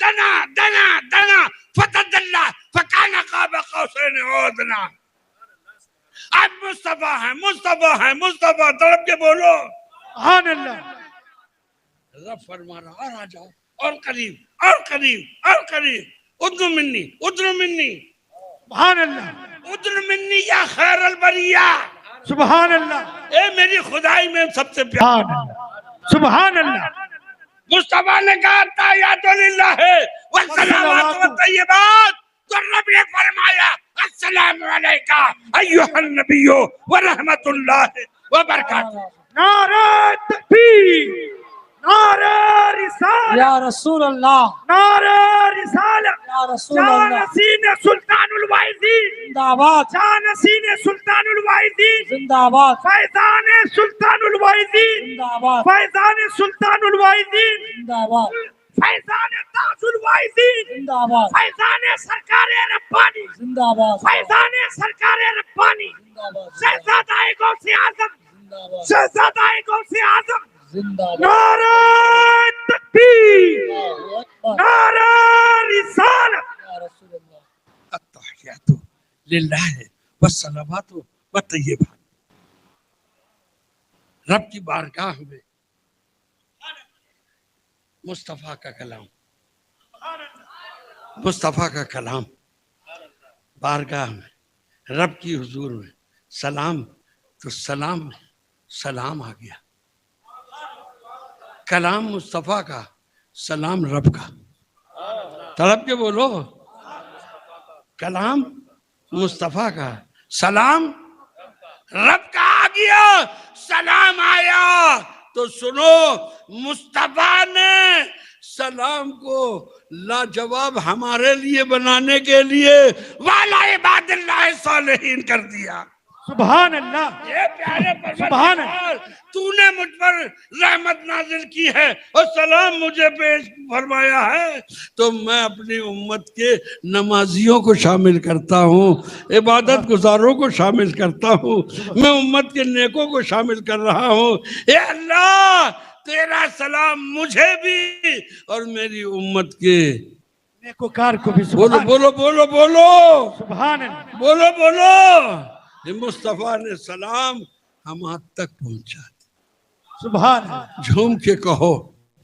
दना दना दना फतदल्ला फकान काब कौसैन औ अदना। आज मुस्तफा है, मुस्तफा है, मुस्तफा। तड़प के बोलो, सुभान अल्लाह। रब फरमा रहा, और आ जाओ, और करीब, और करीब, और करीब। उद्नु मिन्नी, उद्नु मिन्नी, सुभान अल्लाह, उद्नु मिन्नी या खैरल बरिया। सुभान अल्लाह। ए मेरी खुदाई में सबसे प्यार। सुभान अल्लाह। मुस्तफा ने कहा तायतुल्लाह व सलावत व तय्यबात, तो रब ने फरमाया अस्सलामु अलैका अय्युहन नबिय्यु व रहमतुल्लाह व बरकातुहू। नारा तकबीर, नारा रिसालत, या रसूल अल्लाह, नारा रिसालत। या रसूल अल्लाह, जानसीन सुल्तानुल वाइज़ीन, जिंदाबाद, जानसीन सुल्तानुल वाइज़ीन, जिंदाबाद, फैजान सुल्तानुल वाइज़ीन, जिंदाबाद, फैजान सुल्तानुल वाइज़ीन, जिंदाबाद, फैजान ताजुल वाइज़ीन, जिंदाबाद, फैजान सरकार रब्बानी, जिंदाबाद, फैजान सरकार रब्बानी, जिंदाबाद, शहजादा गौसे आज़म, जिंदाबाद, शहजादा गौसे आज़म। जिंदाबाद। नारा तकबीर, अल्लाहु अकबर, नारा रिसालत। या रसूल अल्लाह। अत्तहियातु लिल्लाह वस्सलावातु वत्तय्यिबात। रब की बारगाह में मुस्तफा का कलाम, मुस्तफा का कलाम, बारगाह में रब की हुजूर में सलाम, तो सलाम, सलाम आ गया। कलाम मुस्तफा का, सलाम रब का। तड़प के बोलो, कलाम मुस्तफा का, सलाम रब का आ गया, सलाम आया। तो सुनो, मुस्तफा ने सलाम को लाजवाब हमारे लिए बनाने के लिए वाला इबादिल्लाह सालिहीन कर दिया। सुभान अल्लाह, ये प्यारे सुभान परवरदिगार, तूने मुझ पर रहमत नाजिल की है और सलाम मुझे पेश फरमाया है, तो मैं अपनी उम्मत के नमाजियों को शामिल करता हूँ, इबादत गुजारों को शामिल करता हूँ, मैं उम्मत के नेकों को शामिल कर रहा हूँ। ए अल्लाह, तेरा सलाम मुझे भी और मेरी उम्मत के नेकोकार को भी। बोलो बोलो बोलो बोलो, सुभान अल्लाह, बोलो बोलो। ये मुस्तफा ने सलाम हम तक पहुंचा दी। सुभान अल्लाह, झूम के कहो,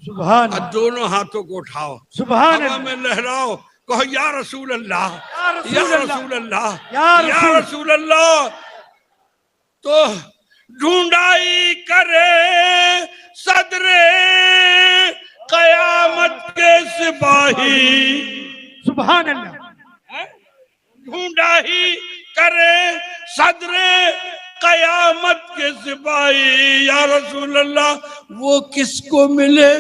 सुभान और दोनों हाथों को उठाओ, सुभान हवा अल्लाह, में लहराओ, कहो या रसूल अल्लाह, या रसूल अल्लाह, या या रसूल अल्लाह। तो ढूंढाई करे सदरे कयामत के सिपाही, सुभान अल्लाह, ढूंढाई करे सदरे कयामत के सिपाही, या रसूल अल्लाह, वो किसको मिले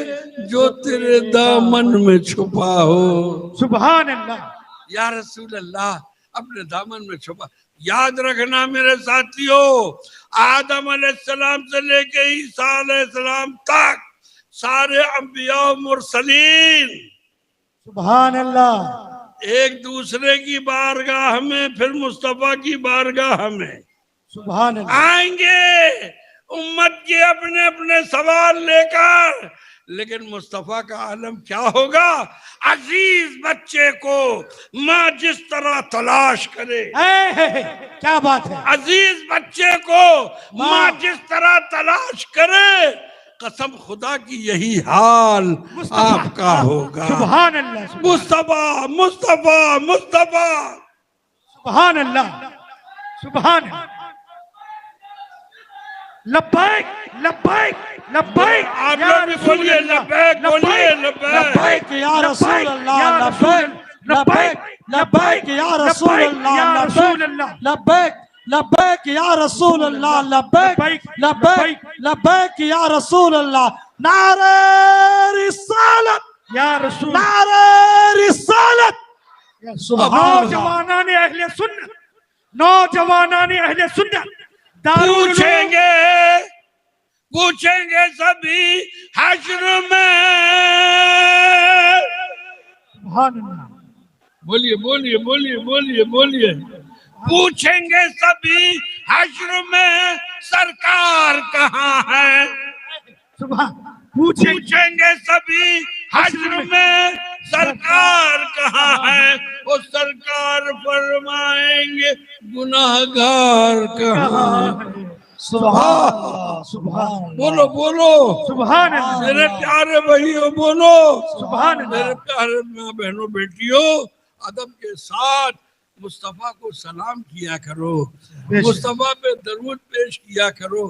जो तेरे दामन में छुपा हो। सुभान अल्लाह, या रसूल अल्लाह, अपने दामन में छुपा। याद रखना मेरे साथियों, आदम अलैहिस्सलाम से लेके ईसा अलैहिस्सलाम तक सारे अंबिया और मुरसलीन सुभान अल्लाह, एक दूसरे की बारगाह में, फिर मुस्तफा की बारगाह में सुभान अल्लाह, आएंगे उम्मत के अपने अपने सवाल लेकर। लेकिन मुस्तफा का आलम क्या होगा? अजीज बच्चे को माँ जिस तरह तलाश करे, क्या बात है, अजीज बच्चे को माँ जिस तरह तलाश करे, कसम खुदा की यही हाल आपका होगा। सुभान अल्लाह, मुस्तफा मुस्तफा मुस्तफा, सुभान अल्लाह, सुभान लब्बैक लब्बैक लब्बैक। आप लोग भी बोलिए लब्बैक, बोलिए लब्बैक। या रसूल अल्लाह, लब्बैक लब्बैक लब्बैक या रसूल अल्लाह, लब्बैक लब्बैक या रसूल अल्लाह, लब्बैक लब्बैक लब्बैक या रसूल अल्लाह। नारे रिसालत या रसूल, नारे रिसालत। नौजवाना ने अहले सुन्नत, नौजवाना ने अहले सुन्नत पूछेंगे पूछेंगे सभी हश्र में। बोलिए बोलिए बोलिए बोलिए बोलिए। पूछेंगे सभी हश्र में सरकार कहाँ है। पूछेंगे सभी हश्र में सरकार कहाँ है। वो सरकार फरमाएंगे गुनाहगार कहाँ है। सुभान सुभान, बोलो बोलो सुभान मेरे प्यारे भाइयों, बोलो सुभान। मेरे प्यारे माँ बहनों बेटियों, अदब के साथ मुस्तफा को सलाम किया करो, मुस्तफा पे दरूद पेश किया करो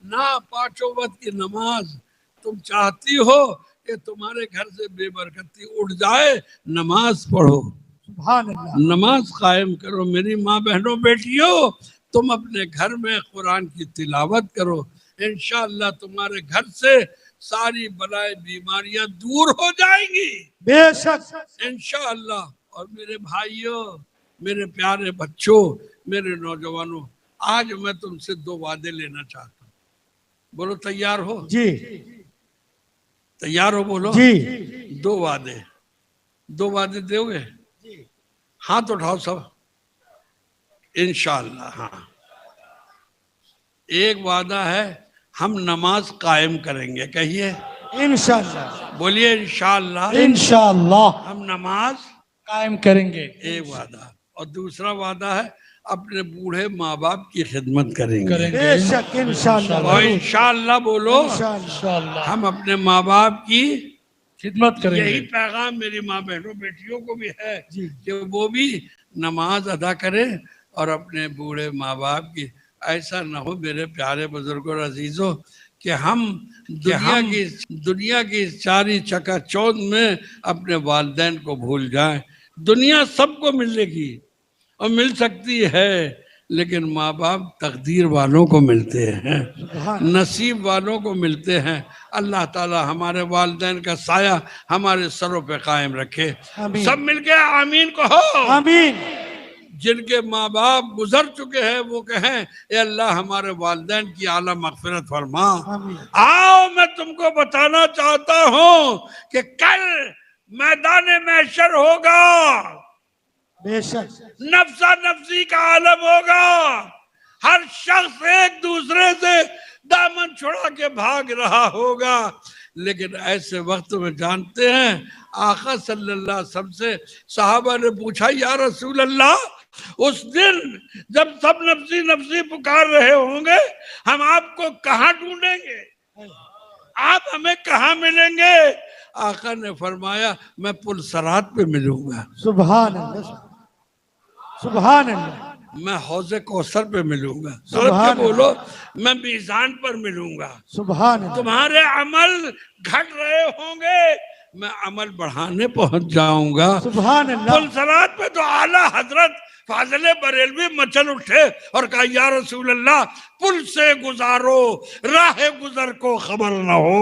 ना। पांचों वक्त की नमाज तुम चाहती हो कि तुम्हारे घर से बेबरकती उठ जाए, नमाज पढ़ो, नमाज कायम करो। मेरी माँ बहनों बेटियों, तुम अपने घर में कुरान की तिलावत करो, इंशाअल्लाह तुम्हारे घर से सारी बलाएं बीमारियां दूर हो जाएंगी बेशक इंशाअल्लाह। और मेरे भाइयों, मेरे प्यारे बच्चों, मेरे नौजवानों, आज मैं तुमसे दो वादे लेना चाहता हूँ। बोलो तैयार हो जी, तैयार हो बोलो जी। दो वादे दोगे? हाथ उठाओ सब, इंशाअल्लाह। हाँ, एक वादा है, हम नमाज कायम करेंगे, कहिए इंशाअल्लाह, बोलिए इंशाअल्लाह, इंशाअल्लाह हम नमाज कायम करेंगे। एक वादा। और दूसरा वादा है, अपने बूढ़े माँ बाप की खिदमत करेंगे। बेशक इंशाअल्लाह, और इंशाअल्लाह बोलो, इंशाअल्लाह हम अपने माँ बाप की खिदमत यही करेंगे। पैगाम मेरी माँ बहनों बेटियों को भी है जी। कि वो भी नमाज अदा करें और अपने बूढ़े माँ बाप की। ऐसा ना हो मेरे प्यारे बुजुर्गों और अजीजों कि हम दुनिया की सारी चकाचौंध में अपने वालिदैन को भूल जाएं। दुनिया सबको मिलेगी और मिल सकती है, लेकिन माँ बाप तकदीर वालों को मिलते हैं, नसीब वालों को मिलते हैं। अल्लाह ताला हमारे वालिदैन का साया हमारे सरों पे कायम रखे। सब मिलके आमीन कहो। आमीन। जिनके माँ बाप गुजर चुके हैं वो कहें, ए अल्लाह हमारे वालिदैन की आला मगफिरत फरमा। आओ मैं तुमको बताना चाहता हूँ कि कल मैदान महशर होगा, बेशक नफ्सा नफ्सी का आलम होगा। हर शख्स एक दूसरे से दामन छुड़ा के भाग रहा होगा। लेकिन ऐसे वक्त में जानते हैं आका सल्लल्लाहु अलैहि वसल्लम से सहाबा ने पूछा, या रसूल अल्लाह, उस दिन जब सब नफ्सी नफ्सी पुकार रहे होंगे, हम आपको कहाँ ढूंढेंगे, आप हमें कहाँ मिलेंगे? आका ने फरमाया, मैं पुल सरात पे मिलूंगा, सुभान अल्लाह, सुभान अल्लाह। मैं हौज़े कौसर पे मिलूंगा, सुभान बोलो, मैं मीज़ान पर मिलूंगा, सुभान अल्लाह। तुम्हारे अमल घट रहे होंगे, मैं अमल बढ़ाने पहुंच जाऊंगा, सुभान अल्लाह। पुल सरात पे तो आला हजरत फाजिले बरेलवी मचल उठे और कहा, या रसूल अल्लाह, पुल से गुजारो राह गुजर को खबर न हो,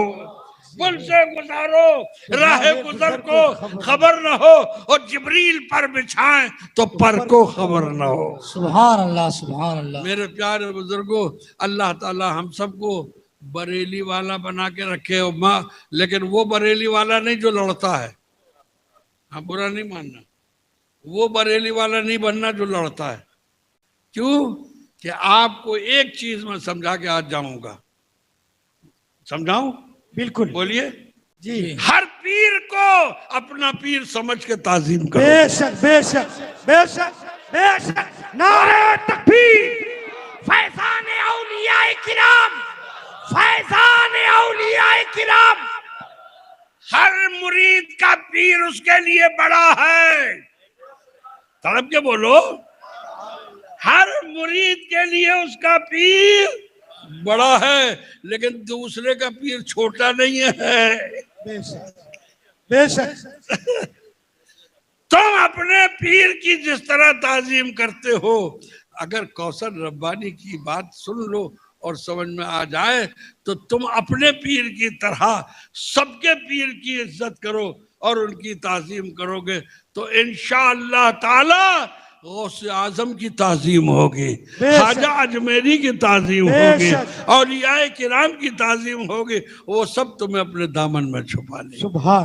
पुल से गुजारो राह गुजर को खबर न हो, और जिब्रील पर बिछाएं तो पर को खबर न हो। सुभान अल्लाह, सुभान अल्लाह। मेरे प्यारे बुजुर्गों, अल्लाह ताला हम सबको बरेली वाला बना के रखे हो माँ, लेकिन वो बरेली वाला नहीं जो लड़ता है, हाँ बुरा नहीं मानना, वो बरेली वाला नहीं बनना जो लड़ता है। क्यों? कि आपको एक चीज में समझा के आज जाऊंगा, समझाऊं? बिल्कुल, बोलिए जी। हर पीर को अपना पीर समझ के ताजीम करो। बेशक बेशक बेशक बेशक। नारे तकबीर, फैज़ान औलिया किराम, फैज़ान औलिया किराम। हर मुरीद का पीर उसके लिए बड़ा है, तड़प के बोलो, हर मुरीद के लिए उसका पीर बड़ा है, लेकिन दूसरे का पीर छोटा नहीं है। बेशक बेशक। तुम अपने पीर की जिस तरह ताजीम करते हो, अगर कौसर रब्बानी की बात सुन लो और समझ में आ जाए तो तुम अपने पीर की तरह सबके पीर की इज्जत करो और उनकी ताजीम करोगे तो इंशाअल्लाह ताला गौसे आजम की ताजीम होगी, खाजा अजमेरी की ताजीम होगी, औलियाए किराम की ताजीम होगी, वो सब तुम्हें अपने दामन में छुपा लेंगे। सुभान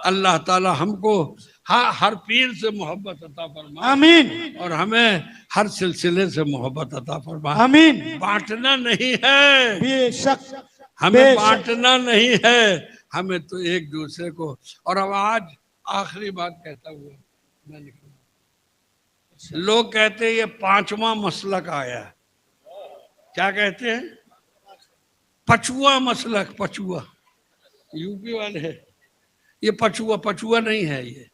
अल्लाह ताला हमको हर पीर से मोहब्बत अता फरमाए, आमीन, और हमें हर सिलसिले से मोहब्बत अता फरमाए। आमीन। बांटना नहीं है, बेशक, हमें बांटना नहीं है, हमें तो एक दूसरे को। और अब आज आखिरी बात कहता हुआ मैं निकलूं। लोग कहते हैं ये पांचवा मसलक आया है, क्या कहते हैं? पचुआ मसलक, पचुआ यूपी वाले है, ये पचुआ पचुआ नहीं है, ये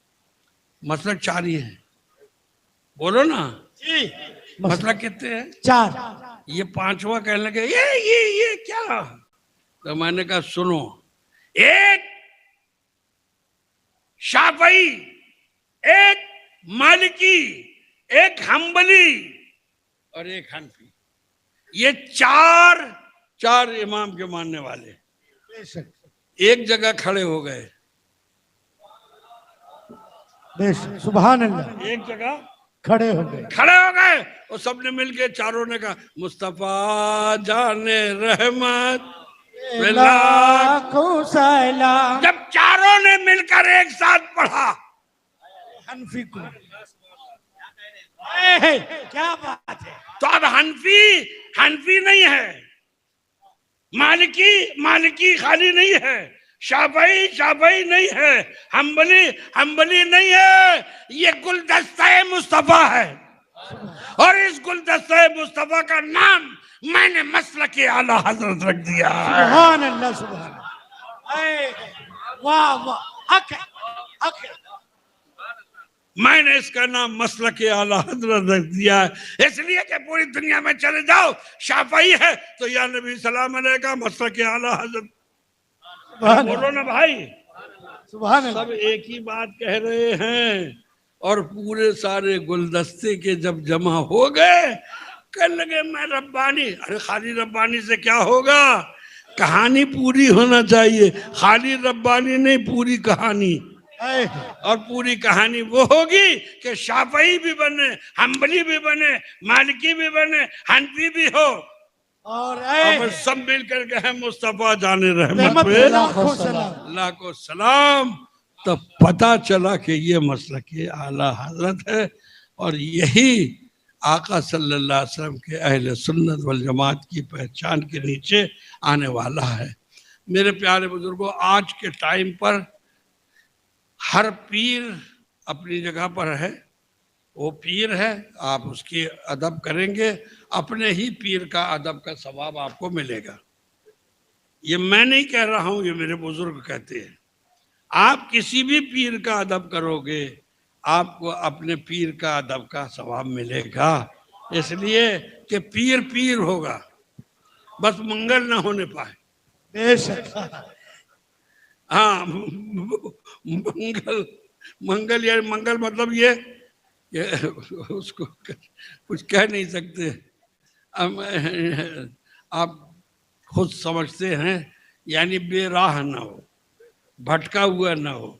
मसलक चार ही है। बोलो ना जी। मसलक कितने हैं? चार। ये पांचवा कहने लगे ये क्या? तो मैंने कहा सुनो, एक शाफई, एक मालिकी, एक हम्बली और एक हनफी, ये चार इमाम के मानने वाले एक जगह खड़े हो गए। सुभान अल्लाह। एक जगह खड़े हो गए और सबने मिलके चारों ने कहा, मुस्तफा जाने रहमत लाखों सलाम। जब चारों ने मिलकर एक साथ पढ़ा, हनफी को क्या बात है, तो अब हनफी नहीं है, मालिकी खाली नहीं है, शाफई नहीं है, हम्बली नहीं है, ये गुलदस्ता मुस्तफा है। और इस गुलदस्ता मुस्तफा का नाम मैंने मसलक आला हजरत रख दिया है। सुभान अल्लाह, सुभान अल्लाह। वाह वाह, हक है, हक है। मैंने इसका नाम मसलक आला हजरत रख दिया है, इसलिए कि पूरी दुनिया में चले जाओ, शाफई है तो या नबी सलाम अलैका मसलक आला हजरत। बोलो ना भाई, सुभान अल्लाह। सब एक ही बात कह रहे हैं। और पूरे सारे गुलदस्ते के जब जमा हो गए, कहने लगे मैं रब्बानी। अरे खाली रब्बानी से क्या होगा, कहानी पूरी होना चाहिए। खाली रब्बानी नहीं, पूरी कहानी। और पूरी कहानी वो होगी कि शाफई भी बने, हम्बली भी बने, मालिकी भी बने, हनफी भी हो, और सब मिलकर के है मुस्तफा जाने रहमत पे लाखों सलाम। तब पता चला कि ये मसलक आला हजरत है, और यही आका सल्लल्लाहु अलैहि वसल्लम के अहले सुन्नत वल जमात की पहचान के नीचे आने वाला है। मेरे प्यारे बुजुर्गों, आज के टाइम पर हर पीर अपनी जगह पर है, वो पीर है, आप उसकी अदब करेंगे, अपने ही पीर का अदब का सवाब आपको मिलेगा। ये मैं नहीं कह रहा हूँ, ये मेरे बुजुर्ग कहते हैं। आप किसी भी पीर का अदब करोगे, आपको अपने पीर का अदब का सवाब मिलेगा, इसलिए कि पीर पीर होगा, बस मंगल ना होने पाए। हाँ, मंगल मंगल यानी मंगल मतलब ये उसको कुछ कह नहीं सकते। आप खुद समझते हैं, यानी बेराह ना हो, भटका हुआ ना हो,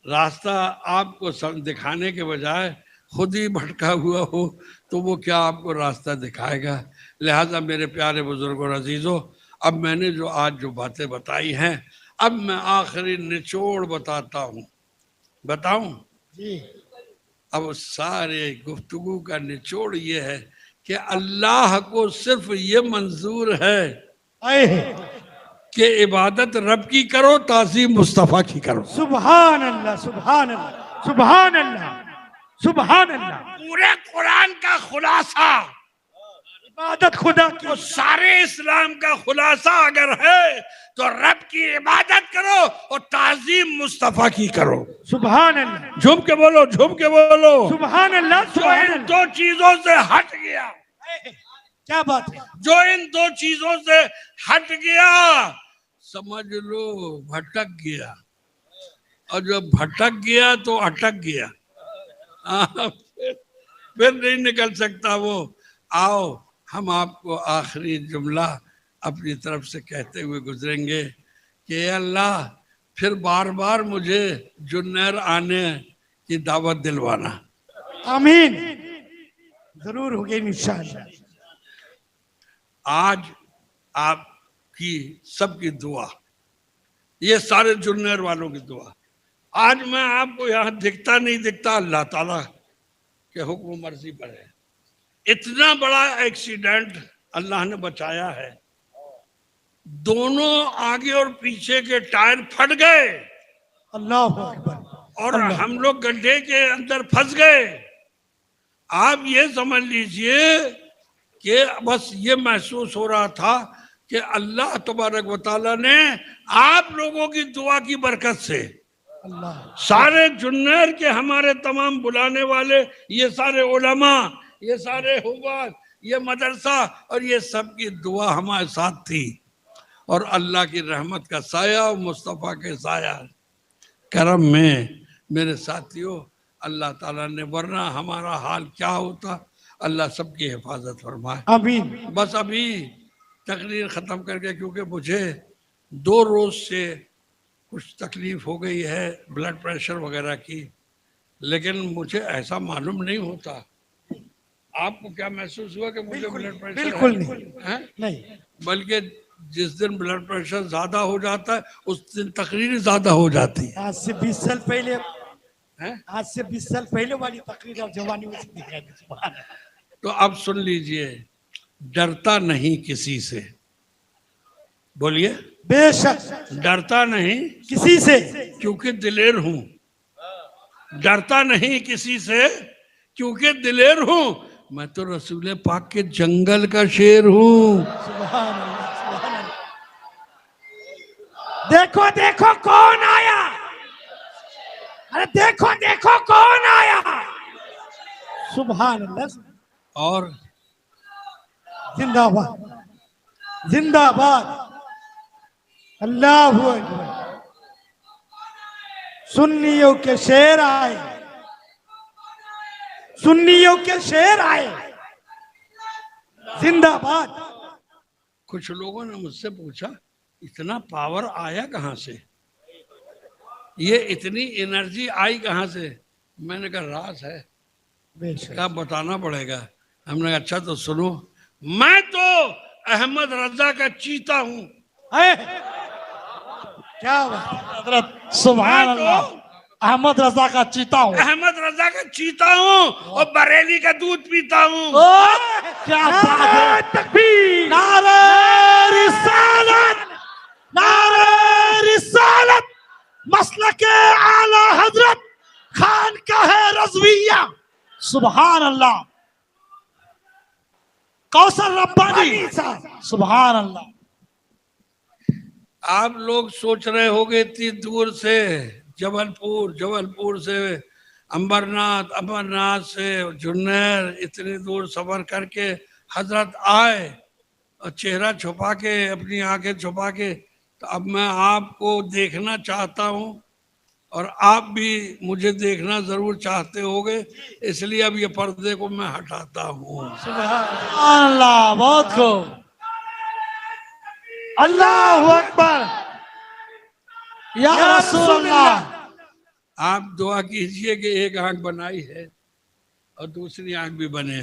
रास्ता आपको दिखाने के बजाय खुद ही भटका हुआ हो, तो वो क्या आपको रास्ता दिखाएगा। लिहाजा मेरे प्यारे बुजुर्गों अजीजों, अब मैंने जो आज जो बातें बताई हैं, अब मैं आखिरी निचोड़ बताता हूँ। बताऊं जी? अब सारे गुफ्तगू का निचोड़ ये है कि अल्लाह को सिर्फ ये मंजूर है कि इबादत रब की करो, ताज़ीम मुस्तफ़ा की करो। सुभान अल्लाह, सुभान अल्लाह, सुभान अल्लाह, सुभान अल्लाह। पूरे कुरान का खुलासा इबादत खुदा की, तो सारे इस्लाम का खुलासा अगर है तो रब की इबादत करो और ताज़ीम मुस्तफ़ा की करो। सुभान अल्लाह। झूम के बोलो, झूम के बोलो, सुभान अल्लाह। जो इन दो चीजों से हट गया, क्या बात है, जो इन दो चीजों से हट गया, समझ लो भटक गया, और जब भटक गया तो अटक गया, फिर नहीं निकल सकता वो। आओ हम आपको आखिरी जुमला अपनी तरफ से कहते हुए गुजरेंगे कि अल्लाह फिर बार बार मुझे जुन्नैर आने की दावत दिलवाना। आमीन, जरूर होगी इंशाअल्लाह। आज आपकी सबकी दुआ, ये सारे जुन्नैर वालों की दुआ, आज मैं आपको यहाँ दिखता नहीं दिखता, अल्लाह ताला के हुक्म मर्जी पर है। इतना बड़ा एक्सीडेंट अल्लाह ने बचाया है, दोनों आगे और पीछे के टायर फट गए, अल्लाह अकबर, और हम लोग गड्ढे के अंदर फंस गए। आप ये समझ लीजिए कि बस ये महसूस हो रहा था कि अल्लाह तबारक व तआला ने आप लोगों की दुआ की बरकत से, अल्लाह, सारे जुन्नैर के हमारे तमाम बुलाने वाले, ये सारे उलमा, ये सारे हुफ़ाज़, ये मदरसा, और ये सब की दुआ हमारे साथ थी, और अल्लाह की रहमत का साया और मुस्तफ़ा के साया करम में मेरे साथियों अल्लाह ताला ने, वरना हमारा हाल क्या होता। अल्लाह सबकी हिफाजत फरमाए, आमीन। बस अभी तकरीर ख़त्म करके, क्योंकि मुझे 2 रोज़ से कुछ तकलीफ़ हो गई है ब्लड प्रेशर वगैरह की, लेकिन मुझे ऐसा मालूम नहीं होता। आपको क्या महसूस हुआ कि मुझे ब्लड प्रेशर? बिल्कुल नहीं, बल्कि जिस दिन ब्लड प्रेशर ज्यादा हो जाता है उस दिन तकरीर ज्यादा हो जाती है। आज से 20 साल पहले, आज से 20 साल पहले वाली तकरीर अब जवानी में है। तो अब सुन लीजिए, डरता नहीं किसी से, बोलिए, बेशक डरता नहीं किसी से, क्योंकि दिलेर हूं। डरता नहीं किसी से क्योंकि दिलेर हूं, मैं तो रसूल पाक के जंगल का शेर हूं। सुभान अल्लाह, सुभान अल्लाह। देखो देखो कौन आया, अरे देखो देखो कौन सुभान अल्लाह। और जिंदाबाद जिंदाबाद, अल्लाह अकबर। सुन्नियों के शेर आए, सुन्नियों के शेर आए, जिंदाबाद। कुछ लोगों ने मुझसे पूछा इतना पावर आया कहाँ से, ये इतनी एनर्जी आई कहाँ से। मैंने कहा राज है, बेशक। क्या बताना पड़ेगा। हमने कहा अच्छा तो सुनो, मैं तो अहमद रजा का चीता हूँ। है? क्या बात है हजरत, सुभान मैं तो अल्लाह। अहमद रजा का चीता हूँ। अहमद रजा का चीता हूँ और बरेली का दूध पीता हूँ। क्या बात है, तकबीर, नारे रिसालत, नारे रिसालत, मसलके आला हजरत खान का है रज़विया। सुभान अल्लाह। कौसर रब्बानी साहब, सुभान अल्लाह। आप लोग सोच रहे होंगे इतनी दूर से जबलपुर, जबलपुर से अंबरनाथ, अमरनाथ से जुन्नर, इतनी दूर सफर करके हजरत आए और चेहरा छुपा के, अपनी आंखें छुपा के। तो अब मैं आपको देखना चाहता हूँ और आप भी मुझे देखना जरूर चाहते होगे, इसलिए अब ये पर्दे को मैं हटाता हूँ। सुभान अल्लाह, बहुत खूब, अल्लाह अकबर, या रसूल अल्लाह। आप दुआ कीजिए कि एक आंख बनाई है और दूसरी आंख भी बने।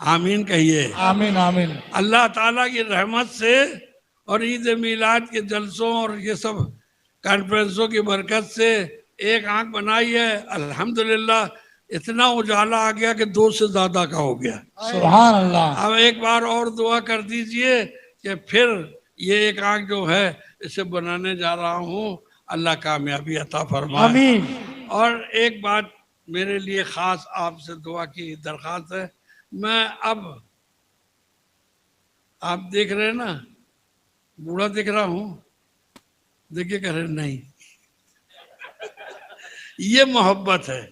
आमीन कहिए। आमीन आमीन। अल्लाह ताला की रहमत से और ईद मिलाद के जलसों और ये सब कॉन्फ्रेंसों की बरकत से एक आंख बनाई है, अल्हम्दुलिल्लाह। इतना उजाला आ गया कि 2 से ज्यादा का हो गया। सुभान अल्लाह। अब एक बार और दुआ कर दीजिए कि फिर ये एक आंख जो है इसे बनाने जा रहा हूँ, अल्लाह कामयाबी अता फरमाए। आमीन। और एक बात मेरे लिए खास आपसे दुआ की दरख्वास्त है। मैं अब, आप देख रहे हैं ना, बूढ़ा दिख रहा हूँ, देखिए कह रहे नहीं ये मोहब्बत है।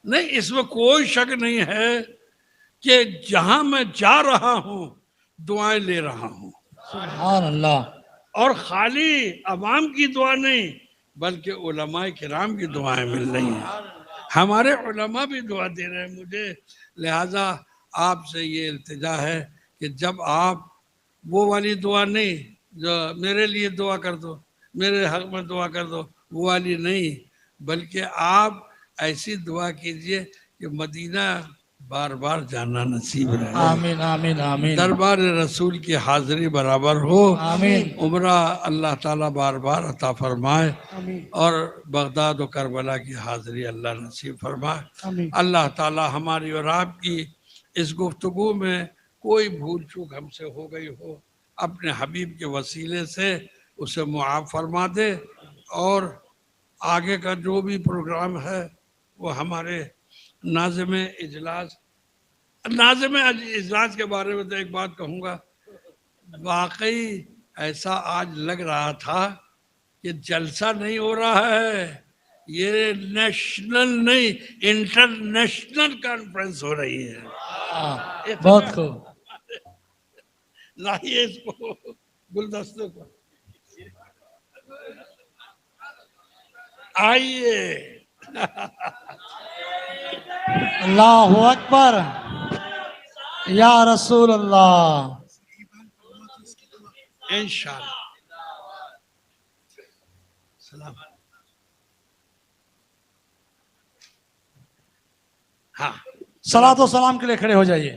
नहीं, इसमें कोई शक नहीं है कि जहां मैं जा रहा हूं दुआएं ले रहा हूं, सुभान अल्लाह। और खाली अवाम की दुआ नहीं बल्कि उलमाए किराम की दुआएं मिल रही हैं। हमारे उलमा भी दुआ दे रहे हैं मुझे। लिहाजा आपसे ये इल्तिजा है कि जब आप वो वाली दुआ नहीं जो मेरे लिए दुआ कर दो, मेरे हक में दुआ कर दो, वो वाली नहीं, बल्कि आप ऐसी दुआ कीजिए कि मदीना बार बार जाना नसीब रहे। आमीन आमीन आमीन। दरबार रसूल की हाजिरी बराबर हो। आमीन। उम्रा अल्लाह ताला बार बार अता फरमाए आमीन और बगदाद और करबला की हाजिरी अल्लाह नसीब फरमाए। आमीन। अल्लाह ताला हमारी और आपकी इस गुफ्तगू में कोई भूल चूक हमसे हो गई हो, अपने हबीब के वसीले से उसे मुआफ़ फरमा दे। और आगे का जो भी प्रोग्राम है वो हमारे नाज़िम इजलास, नाज़िम इजलास के बारे में तो एक बात कहूँगा, वाकई ऐसा आज लग रहा था कि जलसा नहीं हो रहा है, ये नेशनल नहीं इंटरनेशनल कॉन्फ्रेंस हो रही है। बहुत खूब। लाइए इसको, गुलदस्ते को आइए। अल्लाह अकबर, या रसूल अल्लाह। इंशाअल्लाह। सलाम। हाँ, सलातो सलाम के लिए खड़े हो जाइए।